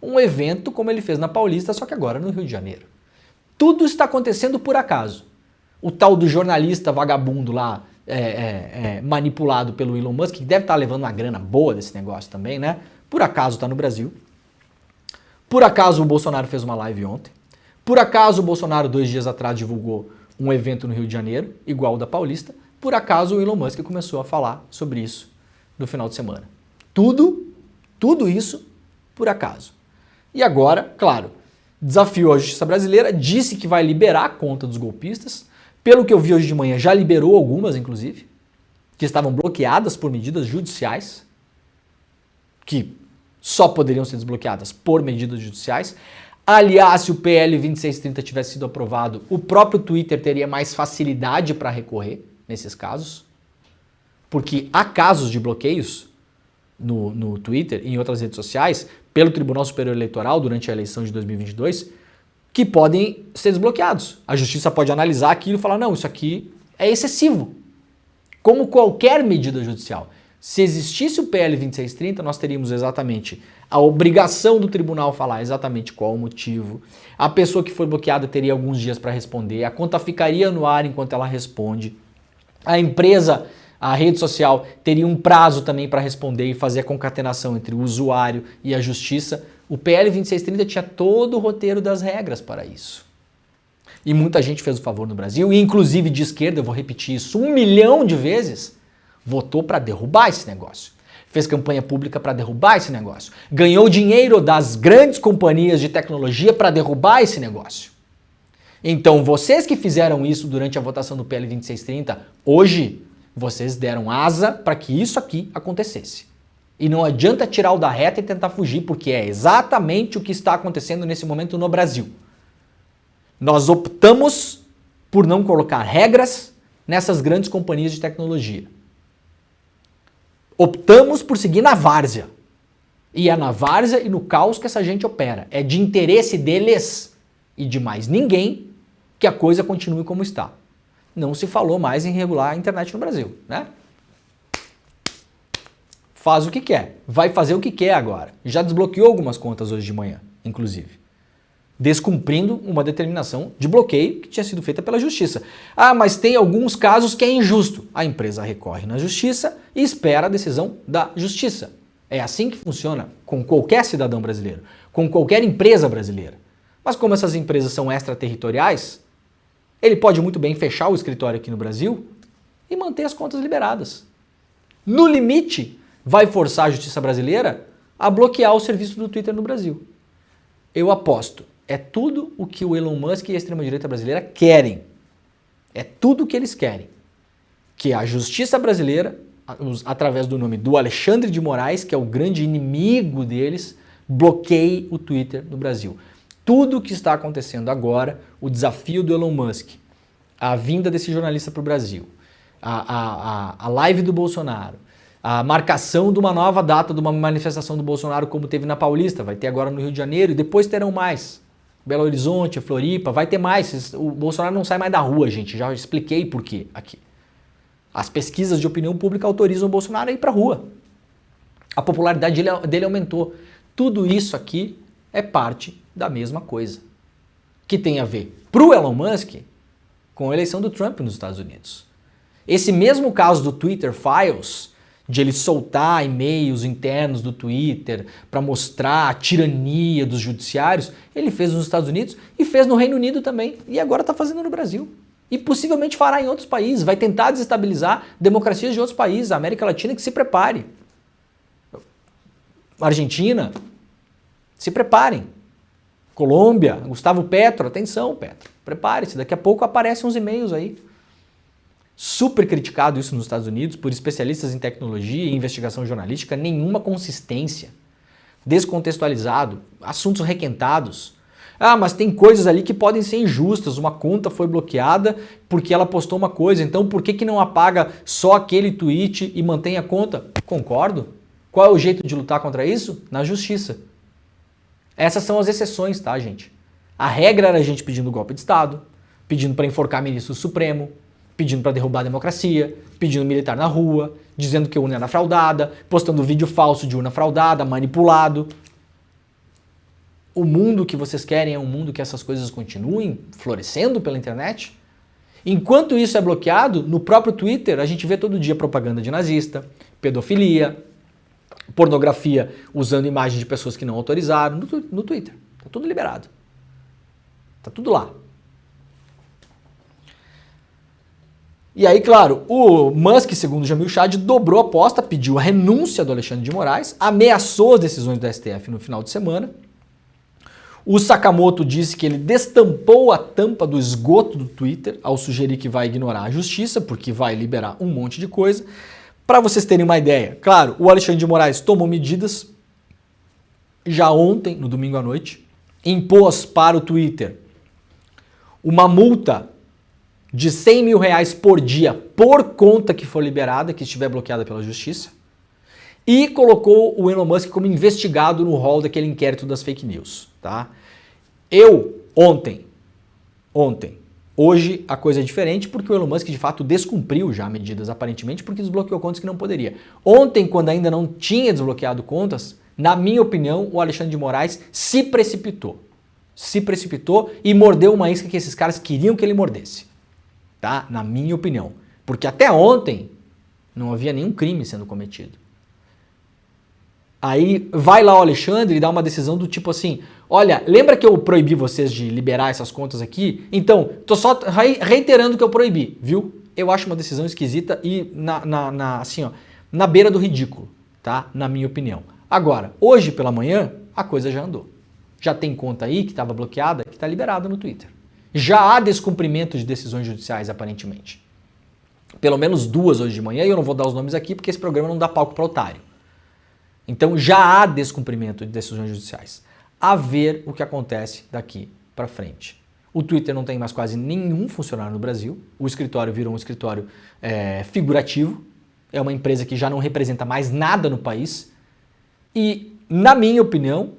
S2: Um evento como ele fez na Paulista, só que agora no Rio de Janeiro. Tudo está acontecendo por acaso. O tal do jornalista vagabundo lá, manipulado pelo Elon Musk, que deve estar levando uma grana boa desse negócio também, né? Por acaso está no Brasil. Por acaso o Bolsonaro fez uma live ontem. Por acaso o Bolsonaro 2 dias atrás divulgou um evento no Rio de Janeiro, igual o da Paulista. Por acaso o Elon Musk começou a falar sobre isso no final de semana. Tudo isso por acaso. E agora, claro, desafiou a justiça brasileira, disse que vai liberar a conta dos golpistas. Pelo que eu vi hoje de manhã, já liberou algumas, inclusive, que estavam bloqueadas por medidas judiciais, que só poderiam ser desbloqueadas por medidas judiciais. Aliás, se o PL 2630 tivesse sido aprovado, o próprio Twitter teria mais facilidade para recorrer nesses casos, porque há casos de bloqueios no Twitter e em outras redes sociais pelo Tribunal Superior Eleitoral durante a eleição de 2022 que podem ser desbloqueados. A justiça pode analisar aquilo e falar, não, isso aqui é excessivo. Como qualquer medida judicial. Se existisse o PL 2630, nós teríamos exatamente a obrigação do tribunal falar exatamente qual o motivo. A pessoa que foi bloqueada teria alguns dias para responder. A conta ficaria no ar enquanto ela responde. A empresa, a rede social, teria um prazo também para responder e fazer a concatenação entre o usuário e a justiça. O PL 2630 tinha todo o roteiro das regras para isso. E muita gente fez o favor no Brasil, e inclusive de esquerda, eu vou repetir isso 1 milhão de vezes, votou para derrubar esse negócio. Fez campanha pública para derrubar esse negócio. Ganhou dinheiro das grandes companhias de tecnologia para derrubar esse negócio. Então, vocês que fizeram isso durante a votação do PL 2630, hoje, vocês deram asa para que isso aqui acontecesse. E não adianta tirar o da reta e tentar fugir, porque é exatamente o que está acontecendo nesse momento no Brasil. Nós optamos por não colocar regras nessas grandes companhias de tecnologia. Optamos por seguir na várzea. E é na várzea e no caos que essa gente opera. É de interesse deles e de mais ninguém que a coisa continue como está. Não se falou mais em regular a internet no Brasil, né? Faz o que quer. Vai fazer o que quer agora. Já desbloqueou algumas contas hoje de manhã, inclusive. Descumprindo uma determinação de bloqueio que tinha sido feita pela justiça. Ah, mas tem alguns casos que é injusto. A empresa recorre na justiça e espera a decisão da justiça. É assim que funciona com qualquer cidadão brasileiro, com qualquer empresa brasileira. Mas como essas empresas são extraterritoriais, ele pode muito bem fechar o escritório aqui no Brasil e manter as contas liberadas. No limite, vai forçar a justiça brasileira a bloquear o serviço do Twitter no Brasil. Eu aposto. É tudo o que o Elon Musk e a extrema-direita brasileira querem. É tudo o que eles querem. Que a justiça brasileira, através do nome do Alexandre de Moraes, que é o grande inimigo deles, bloqueie o Twitter no Brasil. Tudo o que está acontecendo agora, o desafio do Elon Musk, a vinda desse jornalista para o Brasil, a live do Bolsonaro, a marcação de uma nova data de uma manifestação do Bolsonaro, como teve na Paulista, vai ter agora no Rio de Janeiro, e depois terão mais. Belo Horizonte, Floripa, vai ter mais. O Bolsonaro não sai mais da rua, gente. Já expliquei por quê aqui. As pesquisas de opinião pública autorizam o Bolsonaro a ir para a rua. A popularidade dele aumentou. Tudo isso aqui é parte da mesma coisa. Que tem a ver, para o Elon Musk, com a eleição do Trump nos Estados Unidos. Esse mesmo caso do Twitter Files, de ele soltar e-mails internos do Twitter para mostrar a tirania dos judiciários, ele fez nos Estados Unidos e fez no Reino Unido também, e agora está fazendo no Brasil. E possivelmente fará em outros países, vai tentar desestabilizar democracias de outros países, a América Latina que se prepare. Argentina, se preparem. Colômbia, Gustavo Petro, atenção Petro, prepare-se, daqui a pouco aparecem uns e-mails aí. Super criticado isso nos Estados Unidos por especialistas em tecnologia e investigação jornalística, nenhuma consistência, descontextualizado, assuntos requentados. Ah, mas tem coisas ali que podem ser injustas, uma conta foi bloqueada porque ela postou uma coisa, então por que não apaga só aquele tweet e mantém a conta? Concordo. Qual é o jeito de lutar contra isso? Na justiça. Essas são as exceções, tá, gente? A regra era a gente pedindo golpe de Estado, pedindo para enforcar ministro do Supremo, pedindo para derrubar a democracia, pedindo militar na rua, dizendo que a urna era fraudada, postando vídeo falso de urna fraudada, manipulado. O mundo que vocês querem é um mundo que essas coisas continuem florescendo pela internet? Enquanto isso é bloqueado, no próprio Twitter a gente vê todo dia propaganda de nazista, pedofilia, pornografia usando imagens de pessoas que não autorizaram no Twitter. Tá tudo liberado. Tá tudo lá. E aí, claro, o Musk, segundo Jamil Chad, dobrou a aposta, pediu a renúncia do Alexandre de Moraes, ameaçou as decisões do STF no final de semana. O Sakamoto disse que ele destampou a tampa do esgoto do Twitter ao sugerir que vai ignorar a justiça, porque vai liberar um monte de coisa. Para vocês terem uma ideia, claro, o Alexandre de Moraes tomou medidas já ontem, no domingo à noite, impôs para o Twitter uma multa de 100 mil reais por dia por conta que for liberada, que estiver bloqueada pela justiça, e colocou o Elon Musk como investigado no rol daquele inquérito das fake news. Tá? Hoje a coisa é diferente porque o Elon Musk de fato descumpriu já medidas aparentemente porque desbloqueou contas que não poderia. Ontem, quando ainda não tinha desbloqueado contas, na minha opinião, o Alexandre de Moraes se precipitou e mordeu uma isca que esses caras queriam que ele mordesse. Tá? Na minha opinião. Porque até ontem não havia nenhum crime sendo cometido. Aí vai lá o Alexandre e dá uma decisão do tipo assim, olha, lembra que eu proibi vocês de liberar essas contas aqui? Então, tô só reiterando que eu proibi, viu? Eu acho uma decisão esquisita e assim, ó, na beira do ridículo, tá? Na minha opinião. Agora, hoje pela manhã, a coisa já andou. Já tem conta aí que estava bloqueada, que está liberada no Twitter. Já há descumprimento de decisões judiciais, aparentemente. Pelo menos 2 hoje de manhã, e eu não vou dar os nomes aqui porque esse programa não dá palco para otário. Então já há descumprimento de decisões judiciais. A ver o que acontece daqui para frente. O Twitter não tem mais quase nenhum funcionário no Brasil. O escritório virou um escritório figurativo. É uma empresa que já não representa mais nada no país. E, na minha opinião,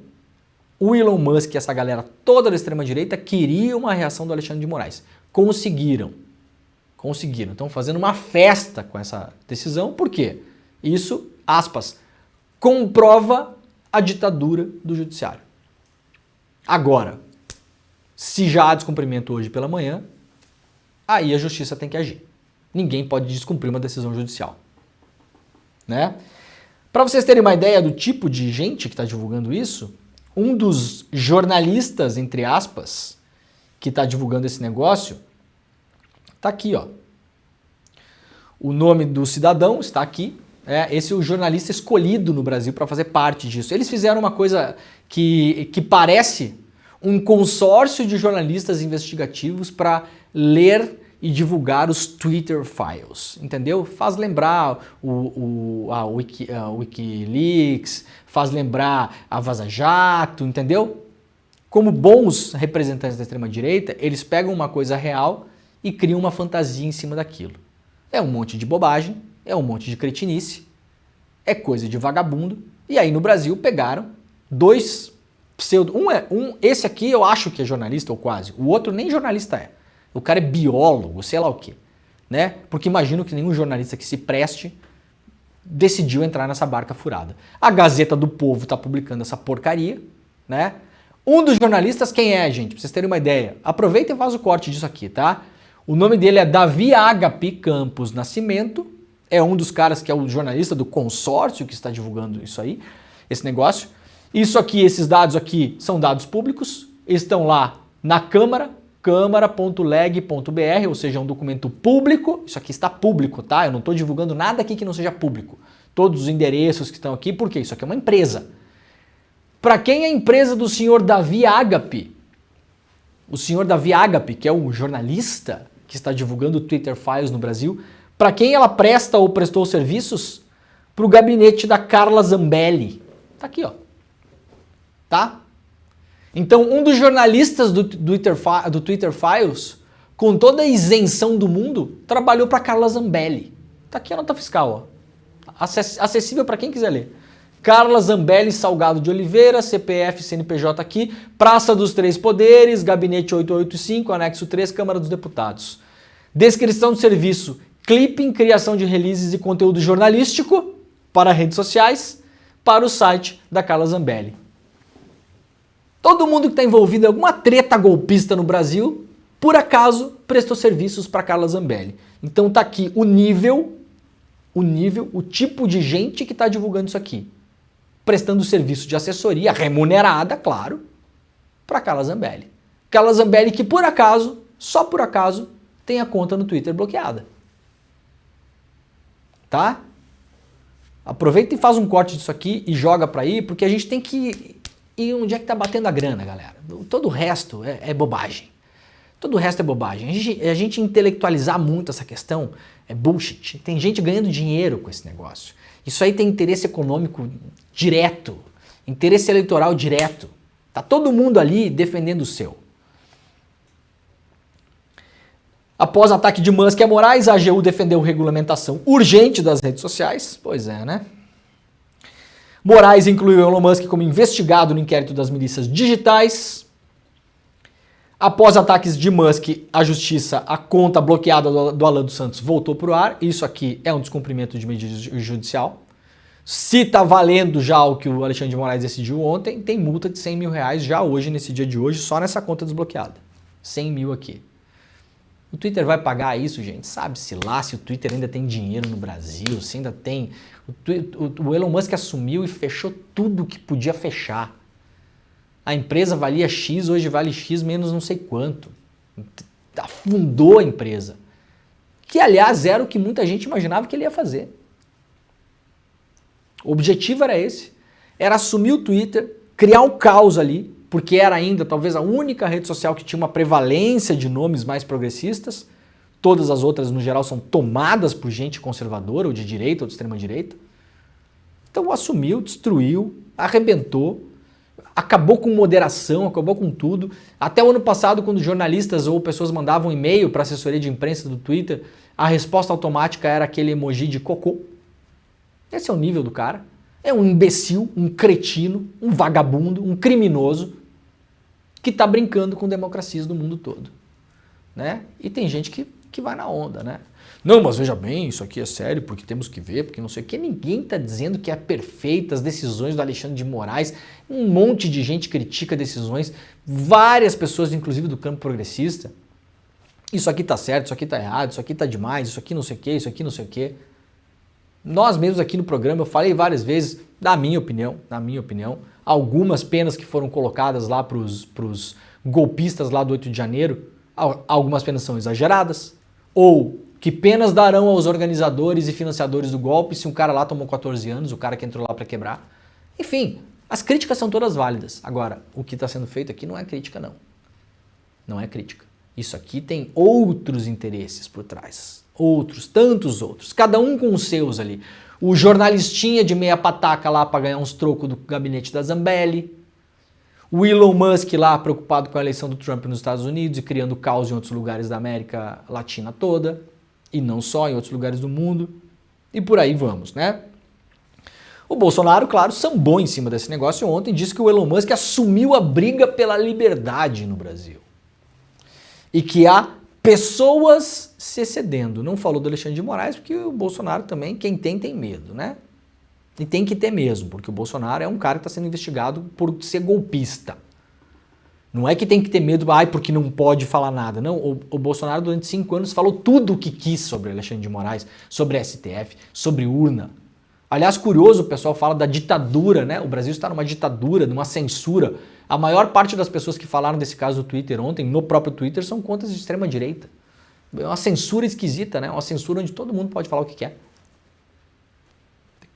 S2: o Elon Musk e essa galera toda da extrema-direita queriam uma reação do Alexandre de Moraes. Conseguiram. Estão fazendo uma festa com essa decisão. Por quê? Isso, aspas, comprova a ditadura do judiciário. Agora, se já há descumprimento hoje pela manhã, aí a justiça tem que agir. Ninguém pode descumprir uma decisão judicial. Né? Para vocês terem uma ideia do tipo de gente que está divulgando isso, um dos jornalistas, entre aspas, que está divulgando esse negócio, está aqui, ó. O nome do cidadão está aqui. Esse é o jornalista escolhido no Brasil para fazer parte disso. Eles fizeram uma coisa que parece um consórcio de jornalistas investigativos para ler e divulgar os Twitter Files, entendeu? Faz lembrar a Wikileaks, faz lembrar a Vaza Jato, entendeu? Como bons representantes da extrema-direita, eles pegam uma coisa real e criam uma fantasia em cima daquilo. É um monte de bobagem, é um monte de cretinice, é coisa de vagabundo. E aí no Brasil pegaram 2 pseudo... Esse aqui eu acho que é jornalista ou quase, o outro nem jornalista é. O cara é biólogo, sei lá o quê, né? Porque imagino que nenhum jornalista que se preste decidiu entrar nessa barca furada. A Gazeta do Povo está publicando essa porcaria, né? Um dos jornalistas, quem é, gente? Pra vocês terem uma ideia. Aproveita e faz o corte disso aqui, tá? O nome dele é Davi Agape Campos Nascimento. É um dos caras que é o jornalista do consórcio que está divulgando isso aí, esse negócio. Isso aqui, esses dados aqui são dados públicos. Estão lá na Câmara, câmara.leg.br, ou seja, é um documento público. Isso aqui está público, tá? Eu não estou divulgando nada aqui que não seja público. Todos os endereços que estão aqui, por quê? Isso aqui é uma empresa. Para quem é a empresa do senhor Davi Agape? O senhor Davi Agape, que é o jornalista que está divulgando o Twitter Files no Brasil, para quem ela presta ou prestou serviços? Para o gabinete da Carla Zambelli. Tá aqui, ó. Tá? Então, um dos jornalistas do Twitter Files, com toda a isenção do mundo, trabalhou para Carla Zambelli. Tá aqui a nota fiscal, ó. Acessível para quem quiser ler. Carla Zambelli Salgado de Oliveira, CPF, CNPJ aqui, Praça dos Três Poderes, Gabinete 885, Anexo 3, Câmara dos Deputados. Descrição do serviço, clipping, criação de releases e conteúdo jornalístico para redes sociais, para o site da Carla Zambelli. Todo mundo que está envolvido em alguma treta golpista no Brasil, por acaso, prestou serviços para Carla Zambelli. Então tá aqui o nível, o tipo de gente que está divulgando isso aqui. Prestando serviço de assessoria, remunerada, claro, para Carla Zambelli. Carla Zambelli que por acaso, só por acaso, tem a conta no Twitter bloqueada. Tá? Aproveita e faz um corte disso aqui e joga para aí, porque a gente tem que ir onde é que tá batendo a grana, galera. Todo o resto é bobagem. Todo o resto é bobagem. A gente intelectualizar muito essa questão é bullshit. Tem gente ganhando dinheiro com esse negócio. Isso aí tem interesse econômico direto Interesse eleitoral direto. Tá todo mundo ali defendendo o seu. Após ataque de Musk a Moraes, a AGU defendeu regulamentação urgente das redes sociais. Pois é, né? Moraes incluiu Elon Musk como investigado no inquérito das milícias digitais. Após ataques de Musk, a justiça, a conta bloqueada do Alan dos Santos voltou para o ar. Isso aqui é um descumprimento de medida judicial. Se está valendo já o que o Alexandre de Moraes decidiu ontem, tem multa de 100 mil reais já hoje, nesse dia de hoje, só nessa conta desbloqueada. 100 mil aqui. O Twitter vai pagar isso, gente? Sabe-se lá se o Twitter ainda tem dinheiro no Brasil, se ainda tem... O Elon Musk assumiu e fechou tudo que podia fechar. A empresa valia X, hoje vale X menos não sei quanto. Afundou a empresa. Que, aliás, era o que muita gente imaginava que ele ia fazer. O objetivo era esse. Era assumir o Twitter, criar um caos ali, porque era ainda talvez a única rede social que tinha uma prevalência de nomes mais progressistas. Todas as outras, no geral, são tomadas por gente conservadora, ou de direita, ou de extrema-direita. Então assumiu, destruiu, arrebentou, acabou com moderação, acabou com tudo. Até o ano passado, quando jornalistas ou pessoas mandavam e-mail para a assessoria de imprensa do Twitter, a resposta automática era aquele emoji de cocô. Esse é o nível do cara. É um imbecil, um cretino, um vagabundo, um criminoso que está brincando com democracias do mundo todo. Né? E tem gente que vai na onda, né? Não, mas veja bem, isso aqui é sério, porque temos que ver, porque não sei o que. Ninguém está dizendo que é perfeita as decisões do Alexandre de Moraes. Um monte de gente critica decisões, várias pessoas, inclusive do campo progressista. Isso aqui está certo, isso aqui está errado, isso aqui está demais, isso aqui não sei o que, isso aqui não sei o que. Nós mesmos aqui no programa, eu falei várias vezes, na minha opinião, algumas penas que foram colocadas lá para os golpistas lá do 8 de janeiro, algumas penas são exageradas, ou que penas darão aos organizadores e financiadores do golpe se um cara lá tomou 14 anos, o cara que entrou lá para quebrar. Enfim, as críticas são todas válidas. Agora, o que está sendo feito aqui não é crítica, não. Não é crítica. Isso aqui tem outros interesses por trás. Outros, tantos outros. Cada um com os seus ali. O jornalistinha de meia pataca lá para ganhar uns trocos do gabinete da Zambelli. O Elon Musk lá preocupado com a eleição do Trump nos Estados Unidos e criando caos em outros lugares da América Latina toda. E não só, em outros lugares do mundo. E por aí vamos, né? O Bolsonaro, claro, sambou em cima desse negócio ontem. Disse que o Elon Musk assumiu a briga pela liberdade no Brasil. E que há pessoas se excedendo. Não falou do Alexandre de Moraes, porque o Bolsonaro também, quem tem medo, né? E tem que ter mesmo, porque o Bolsonaro é um cara que está sendo investigado por ser golpista. Não é que tem que ter medo, porque não pode falar nada. Não, o Bolsonaro durante 5 anos falou tudo o que quis sobre Alexandre de Moraes, sobre STF, sobre urna. Aliás, curioso, o pessoal fala da ditadura, né? O Brasil está numa ditadura, numa censura. A maior parte das pessoas que falaram desse caso do Twitter ontem, no próprio Twitter, são contas de extrema direita. É uma censura esquisita, né? Uma censura onde todo mundo pode falar o que quer.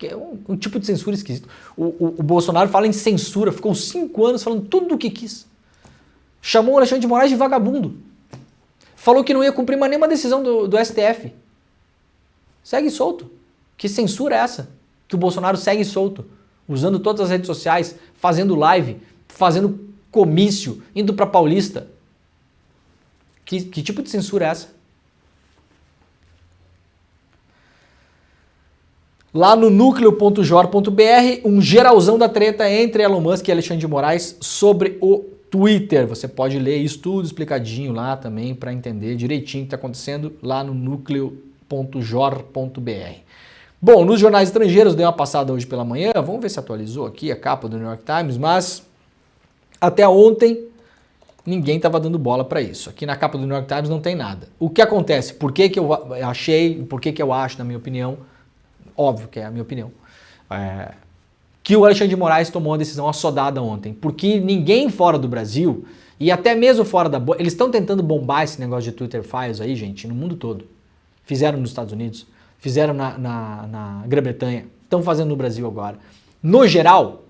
S2: É um tipo de censura esquisito. O Bolsonaro fala em censura, ficou 5 anos falando tudo o que quis. Chamou o Alexandre de Moraes de vagabundo. Falou que não ia cumprir mais nenhuma decisão do STF. Segue solto. Que censura é essa? Que o Bolsonaro segue solto, usando todas as redes sociais, fazendo live, fazendo comício, indo para Paulista. Que tipo de censura é essa? Lá no núcleo.jor.br, um geralzão da treta entre Elon Musk e Alexandre de Moraes sobre o Twitter. Você pode ler isso tudo explicadinho lá também para entender direitinho o que está acontecendo lá no núcleo.jor.br. Bom, nos jornais estrangeiros, dei uma passada hoje pela manhã, vamos ver se atualizou aqui a capa do New York Times, mas até ontem ninguém estava dando bola para isso. Aqui na capa do New York Times não tem nada. O que acontece? Por que eu achei, por que eu acho, na minha opinião, óbvio que é a minha opinião, que o Alexandre de Moraes tomou uma decisão assodada ontem, porque ninguém fora do Brasil, e até mesmo fora da bolha, eles estão tentando bombar esse negócio de Twitter Files aí, gente, no mundo todo. Fizeram nos Estados Unidos, fizeram na Grã-Bretanha, estão fazendo no Brasil agora. No geral,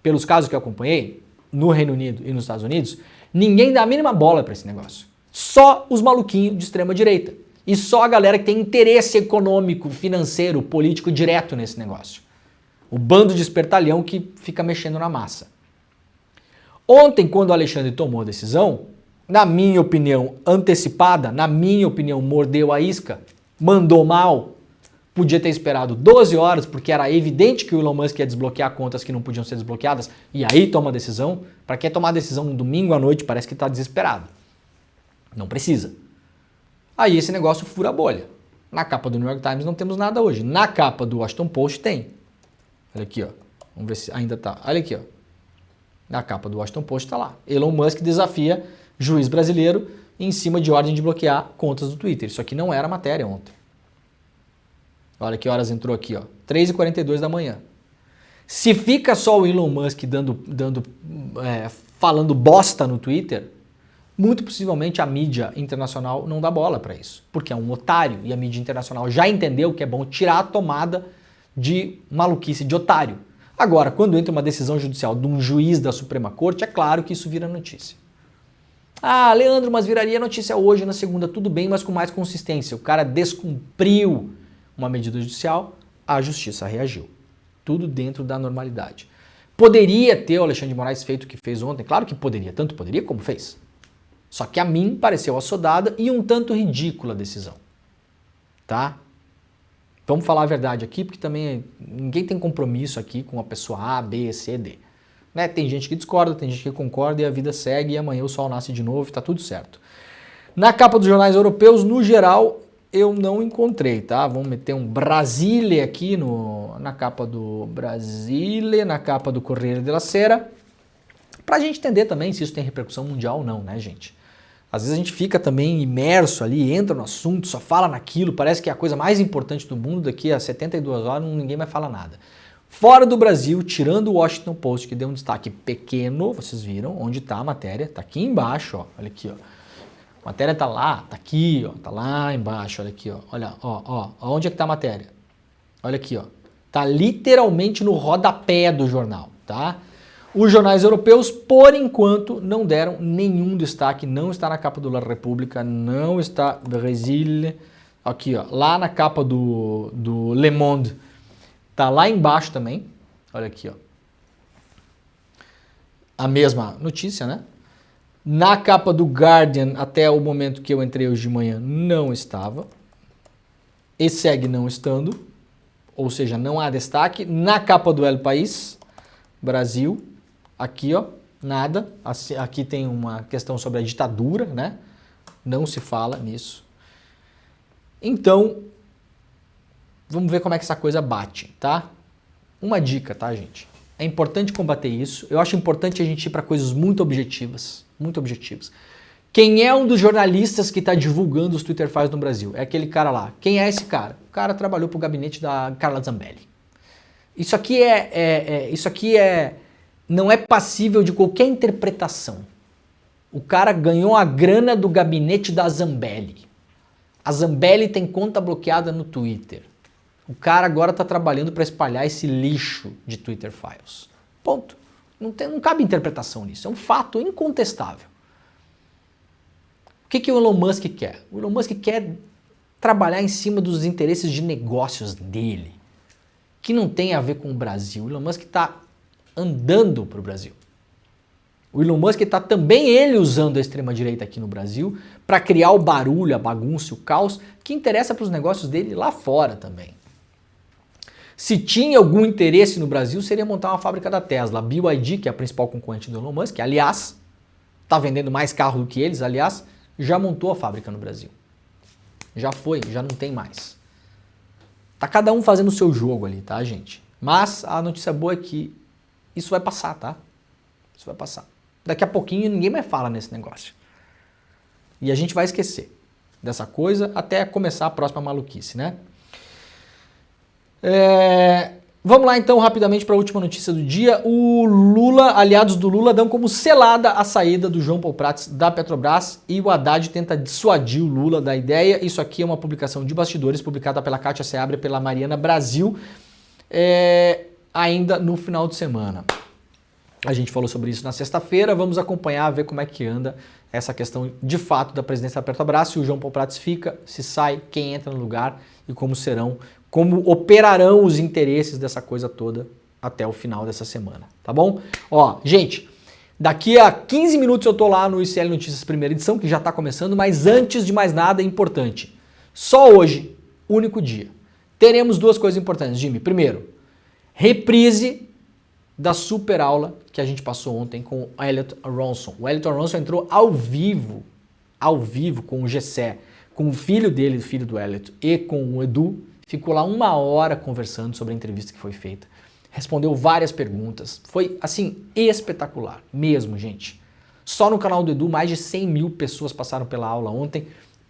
S2: pelos casos que eu acompanhei, no Reino Unido e nos Estados Unidos, ninguém dá a mínima bola para esse negócio. Só os maluquinhos de extrema direita. E só a galera que tem interesse econômico, financeiro, político direto nesse negócio. O bando de espertalhão que fica mexendo na massa. Ontem, quando o Alexandre tomou a decisão, na minha opinião antecipada, na minha opinião mordeu a isca, mandou mal, podia ter esperado 12 horas, porque era evidente que o Elon Musk ia desbloquear contas que não podiam ser desbloqueadas, e aí toma a decisão. Para quem tomar a decisão no domingo à noite, parece que está desesperado. Não precisa. Aí esse negócio fura a bolha. Na capa do New York Times não temos nada hoje. Na capa do Washington Post tem. Olha aqui, ó. Vamos ver se ainda tá. Olha aqui, ó. Na capa do Washington Post está lá. Elon Musk desafia juiz brasileiro em cima de ordem de bloquear contas do Twitter. Isso aqui não era matéria ontem. Olha que horas entrou aqui, ó. 3h42 da manhã. Se fica só o Elon Musk falando bosta no Twitter, muito possivelmente a mídia internacional não dá bola para isso. Porque é um otário e a mídia internacional já entendeu que é bom tirar a tomada de maluquice de otário. Agora, quando entra uma decisão judicial de um juiz da Suprema Corte, é claro que isso vira notícia. Ah, Leandro, mas viraria notícia hoje, na segunda, tudo bem, mas com mais consistência. O cara descumpriu uma medida judicial, a justiça reagiu. Tudo dentro da normalidade. Poderia ter o Alexandre de Moraes feito o que fez ontem? Claro que poderia, tanto poderia como fez. Só que a mim pareceu assodada e um tanto ridícula a decisão. Tá? Vamos falar a verdade aqui, porque também ninguém tem compromisso aqui com a pessoa A, B, C, D. Né? Tem gente que discorda, tem gente que concorda e a vida segue e amanhã o sol nasce de novo e tá tudo certo. Na capa dos jornais europeus, no geral, eu não encontrei, tá? Vamos meter um Brasília aqui na capa do Brasília, na capa do Corriere della Sera, pra gente entender também se isso tem repercussão mundial ou não, né, gente? Às vezes a gente fica também imerso ali, entra no assunto, só fala naquilo, parece que é a coisa mais importante do mundo, daqui a 72 horas ninguém vai falar nada. Fora do Brasil, tirando o Washington Post, que deu um destaque pequeno, vocês viram onde está a matéria, está aqui embaixo, ó, olha aqui, ó. A matéria está lá, está aqui, ó, está lá embaixo, olha aqui, ó, olha, ó, onde é que está a matéria? Olha aqui, ó, está literalmente no rodapé do jornal, tá? Os jornais europeus, por enquanto, não deram nenhum destaque, não está na capa do La Repubblica, não está Brasília, aqui, ó, lá na capa do Le Monde, tá lá embaixo também, olha aqui, ó, a mesma notícia, né? Na capa do Guardian, até o momento que eu entrei hoje de manhã, não estava, e segue não estando, ou seja, não há destaque. Na capa do El País, Brasil, aqui, ó, nada. Aqui tem uma questão sobre a ditadura, né? Não se fala nisso. Então, vamos ver como é que essa coisa bate, tá? Uma dica, tá, gente? É importante combater isso. Eu acho importante a gente ir para coisas muito objetivas. Muito objetivas. Quem é um dos jornalistas que está divulgando os Twitter Files no Brasil? É aquele cara lá. Quem é esse cara? O cara trabalhou para o gabinete da Carla Zambelli. Isso aqui não é passível de qualquer interpretação. O cara ganhou a grana do gabinete da Zambelli. A Zambelli tem conta bloqueada no Twitter. O cara agora está trabalhando para espalhar esse lixo de Twitter Files. Ponto. Não cabe interpretação nisso. É um fato incontestável. O que o Elon Musk quer? O Elon Musk quer trabalhar em cima dos interesses de negócios dele, que não tem a ver com o Brasil. O Elon Musk está andando para o Brasil. O Elon Musk está também ele usando a extrema-direita aqui no Brasil para criar o barulho, a bagunça, o caos que interessa para os negócios dele lá fora também. Se tinha algum interesse no Brasil, seria montar uma fábrica da Tesla. A BYD, que é a principal concorrente do Elon Musk, que, aliás, está vendendo mais carro do que eles, aliás, já montou a fábrica no Brasil. Já foi, já não tem mais. Tá cada um fazendo o seu jogo ali, tá, gente? Mas a notícia boa é que isso vai passar, tá? Isso vai passar. Daqui a pouquinho ninguém mais fala nesse negócio. E a gente vai esquecer dessa coisa até começar a próxima maluquice, né? Vamos lá então rapidamente para a última notícia do dia. O Lula, aliados do Lula, dão como selada a saída do João Paulo Prats da Petrobras e o Haddad tenta dissuadir o Lula da ideia. Isso aqui é uma publicação de bastidores publicada pela Kátia Seabra e pela Mariana Brasil ainda no final de semana. A gente falou sobre isso na sexta-feira, vamos acompanhar, ver como é que anda essa questão de fato da presidência da Petrobras, se o João Paulo Prats fica, se sai, quem entra no lugar e como operarão os interesses dessa coisa toda até o final dessa semana, tá bom? Ó, gente, daqui a 15 minutos eu tô lá no ICL Notícias primeira edição, que já tá começando, mas antes de mais nada é importante. Só hoje, único dia, teremos duas coisas importantes, Jimmy. Primeiro, reprise da super aula que a gente passou ontem com o Elliot Ronson. O Elliot Ronson entrou ao vivo com o Gessé, com o filho dele, o filho do Elliot, e com o Edu. Ficou lá 1 hora conversando sobre a entrevista que foi feita. Respondeu várias perguntas. Foi, assim, espetacular. Mesmo, gente. Só no canal do Edu, mais de 100 mil pessoas passaram pela aula ontem.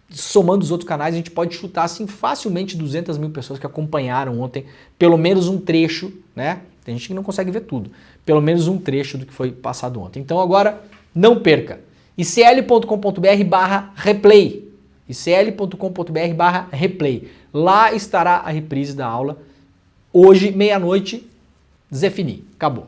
S2: Somando os outros canais, a gente pode chutar, assim, facilmente 200 mil pessoas que acompanharam ontem, pelo menos um trecho, né? Tem gente que não consegue ver tudo. Pelo menos um trecho do que foi passado ontem. Então agora, não perca. icl.com.br/replay. icl.com.br/replay. Lá estará a reprise da aula. Hoje, meia-noite, Zé Fini. Acabou.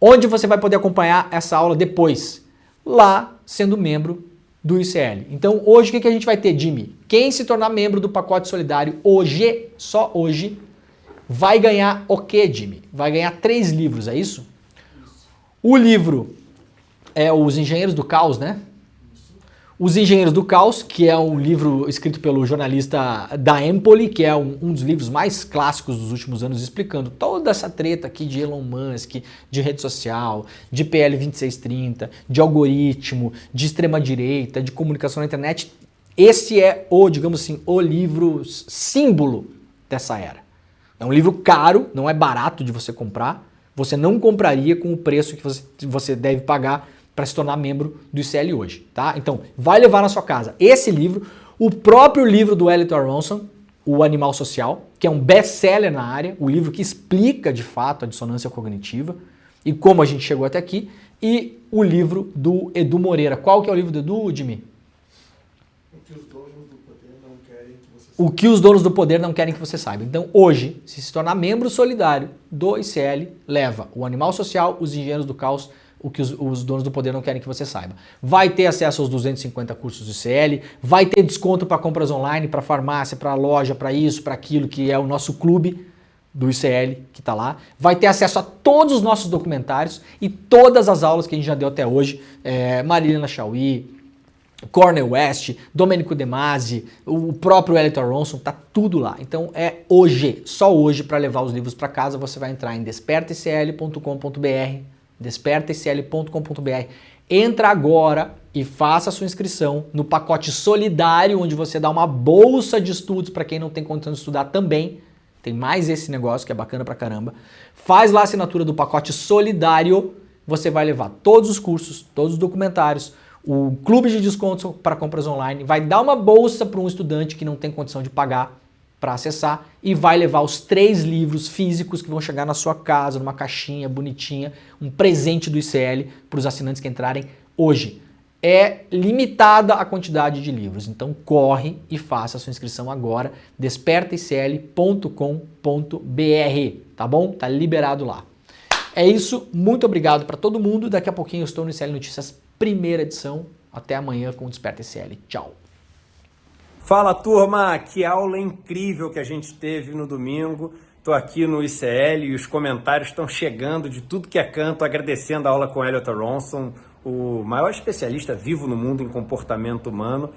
S2: Onde você vai poder acompanhar essa aula depois? Lá, sendo membro do ICL. Então, hoje, o que a gente vai ter, Jimmy? Quem se tornar membro do pacote solidário hoje, só hoje, vai ganhar o quê, Jimmy? Vai ganhar 3 livros, é isso? O livro é Os Engenheiros do Caos, né? Os Engenheiros do Caos, que é um livro escrito pelo jornalista da Empoli, que é um dos livros mais clássicos dos últimos anos, explicando toda essa treta aqui de Elon Musk, de rede social, de PL 2630, de algoritmo, de extrema-direita, de comunicação na internet. Esse é digamos assim, o livro símbolo dessa era. É um livro caro, não é barato de você comprar. Você não compraria com o preço que você deve pagar para se tornar membro do ICL hoje, tá? Então, vai levar na sua casa esse livro, o próprio livro do Elliot Ronson, O Animal Social, que é um best-seller na área, o livro que explica de fato a dissonância cognitiva e como a gente chegou até aqui, e o livro do Edu Moreira. Qual que é o livro do Edu, Jimmy? O que os donos do poder não querem que você saiba. Então, hoje, se tornar membro solidário do ICL, leva O Animal Social, Os Engenheiros do Caos, o que os donos do poder não querem que você saiba. Vai ter acesso aos 250 cursos do ICL, vai ter desconto para compras online, para farmácia, para loja, para isso, para aquilo, que é o nosso clube do ICL, que está lá. Vai ter acesso a todos os nossos documentários e todas as aulas que a gente já deu até hoje. Marilena Chauí, Cornel West, Domenico De Masi, o próprio Elliot Ronson, tá tudo lá. Então é hoje, só hoje, para levar os livros para casa. Você vai entrar em despertaicl.com.br, despertaicl.com.br. Entra agora e faça a sua inscrição no pacote solidário, onde você dá uma bolsa de estudos para quem não tem condição de estudar também. Tem mais esse negócio que é bacana pra caramba. Faz lá a assinatura do pacote solidário, você vai levar todos os cursos, todos os documentários, o clube de descontos para compras online, vai dar uma bolsa para um estudante que não tem condição de pagar para acessar e vai levar os 3 livros físicos que vão chegar na sua casa, numa caixinha bonitinha, um presente do ICL para os assinantes que entrarem hoje. É limitada a quantidade de livros, então corre e faça a sua inscrição agora, despertaicl.com.br, tá bom? Tá liberado lá. É isso, muito obrigado para todo mundo, daqui a pouquinho eu estou no ICL Notícias primeira edição, até amanhã com o Desperta ICL, tchau.
S1: Fala turma, que aula incrível que a gente teve no domingo. Estou aqui no ICL e os comentários estão chegando de tudo que é canto, agradecendo a aula com Elliot Ronson, o maior especialista vivo no mundo em comportamento humano,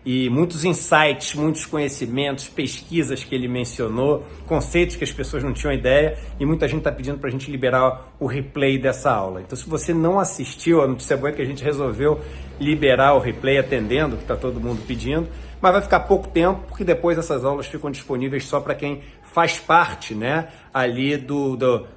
S1: e muitos insights, muitos conhecimentos, pesquisas que ele mencionou, conceitos que as pessoas não tinham ideia, e muita gente está pedindo para a gente liberar o replay dessa aula. Então, se você não assistiu, a notícia boa é que a gente resolveu liberar o replay atendendo, que está todo mundo pedindo, mas vai ficar pouco tempo, porque depois essas aulas ficam disponíveis só para quem faz parte, né, ali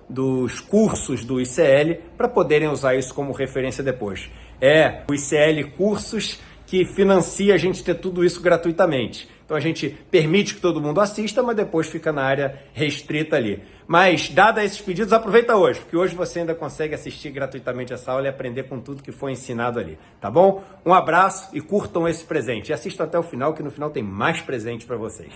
S1: dos cursos do ICL, para poderem usar isso como referência depois. É o ICL Cursos que financia a gente ter tudo isso gratuitamente. Então a gente permite que todo mundo assista, mas depois fica na área restrita ali. Mas, dada esses pedidos, aproveita hoje, porque hoje você ainda consegue assistir gratuitamente essa aula e aprender com tudo que foi ensinado ali, tá bom? Um abraço e curtam esse presente. E assistam até o final, que no final tem mais presente para vocês.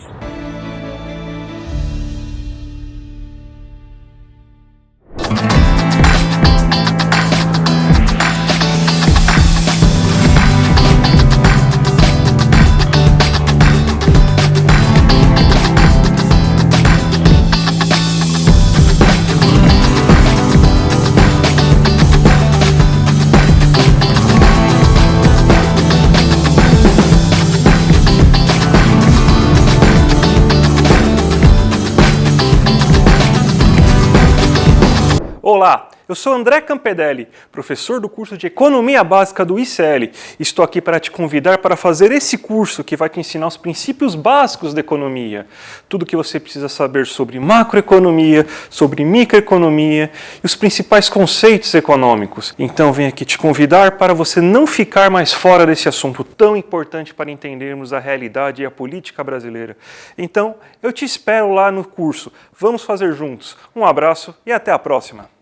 S4: Olá, eu sou André Campedelli, professor do curso de Economia Básica do ICL. Estou aqui para te convidar para fazer esse curso que vai te ensinar os princípios básicos da economia. Tudo o que você precisa saber sobre macroeconomia, sobre microeconomia e os principais conceitos econômicos. Então venho aqui te convidar para você não ficar mais fora desse assunto tão importante para entendermos a realidade e a política brasileira. Então, eu te espero lá no curso. Vamos fazer juntos. Um abraço e até a próxima.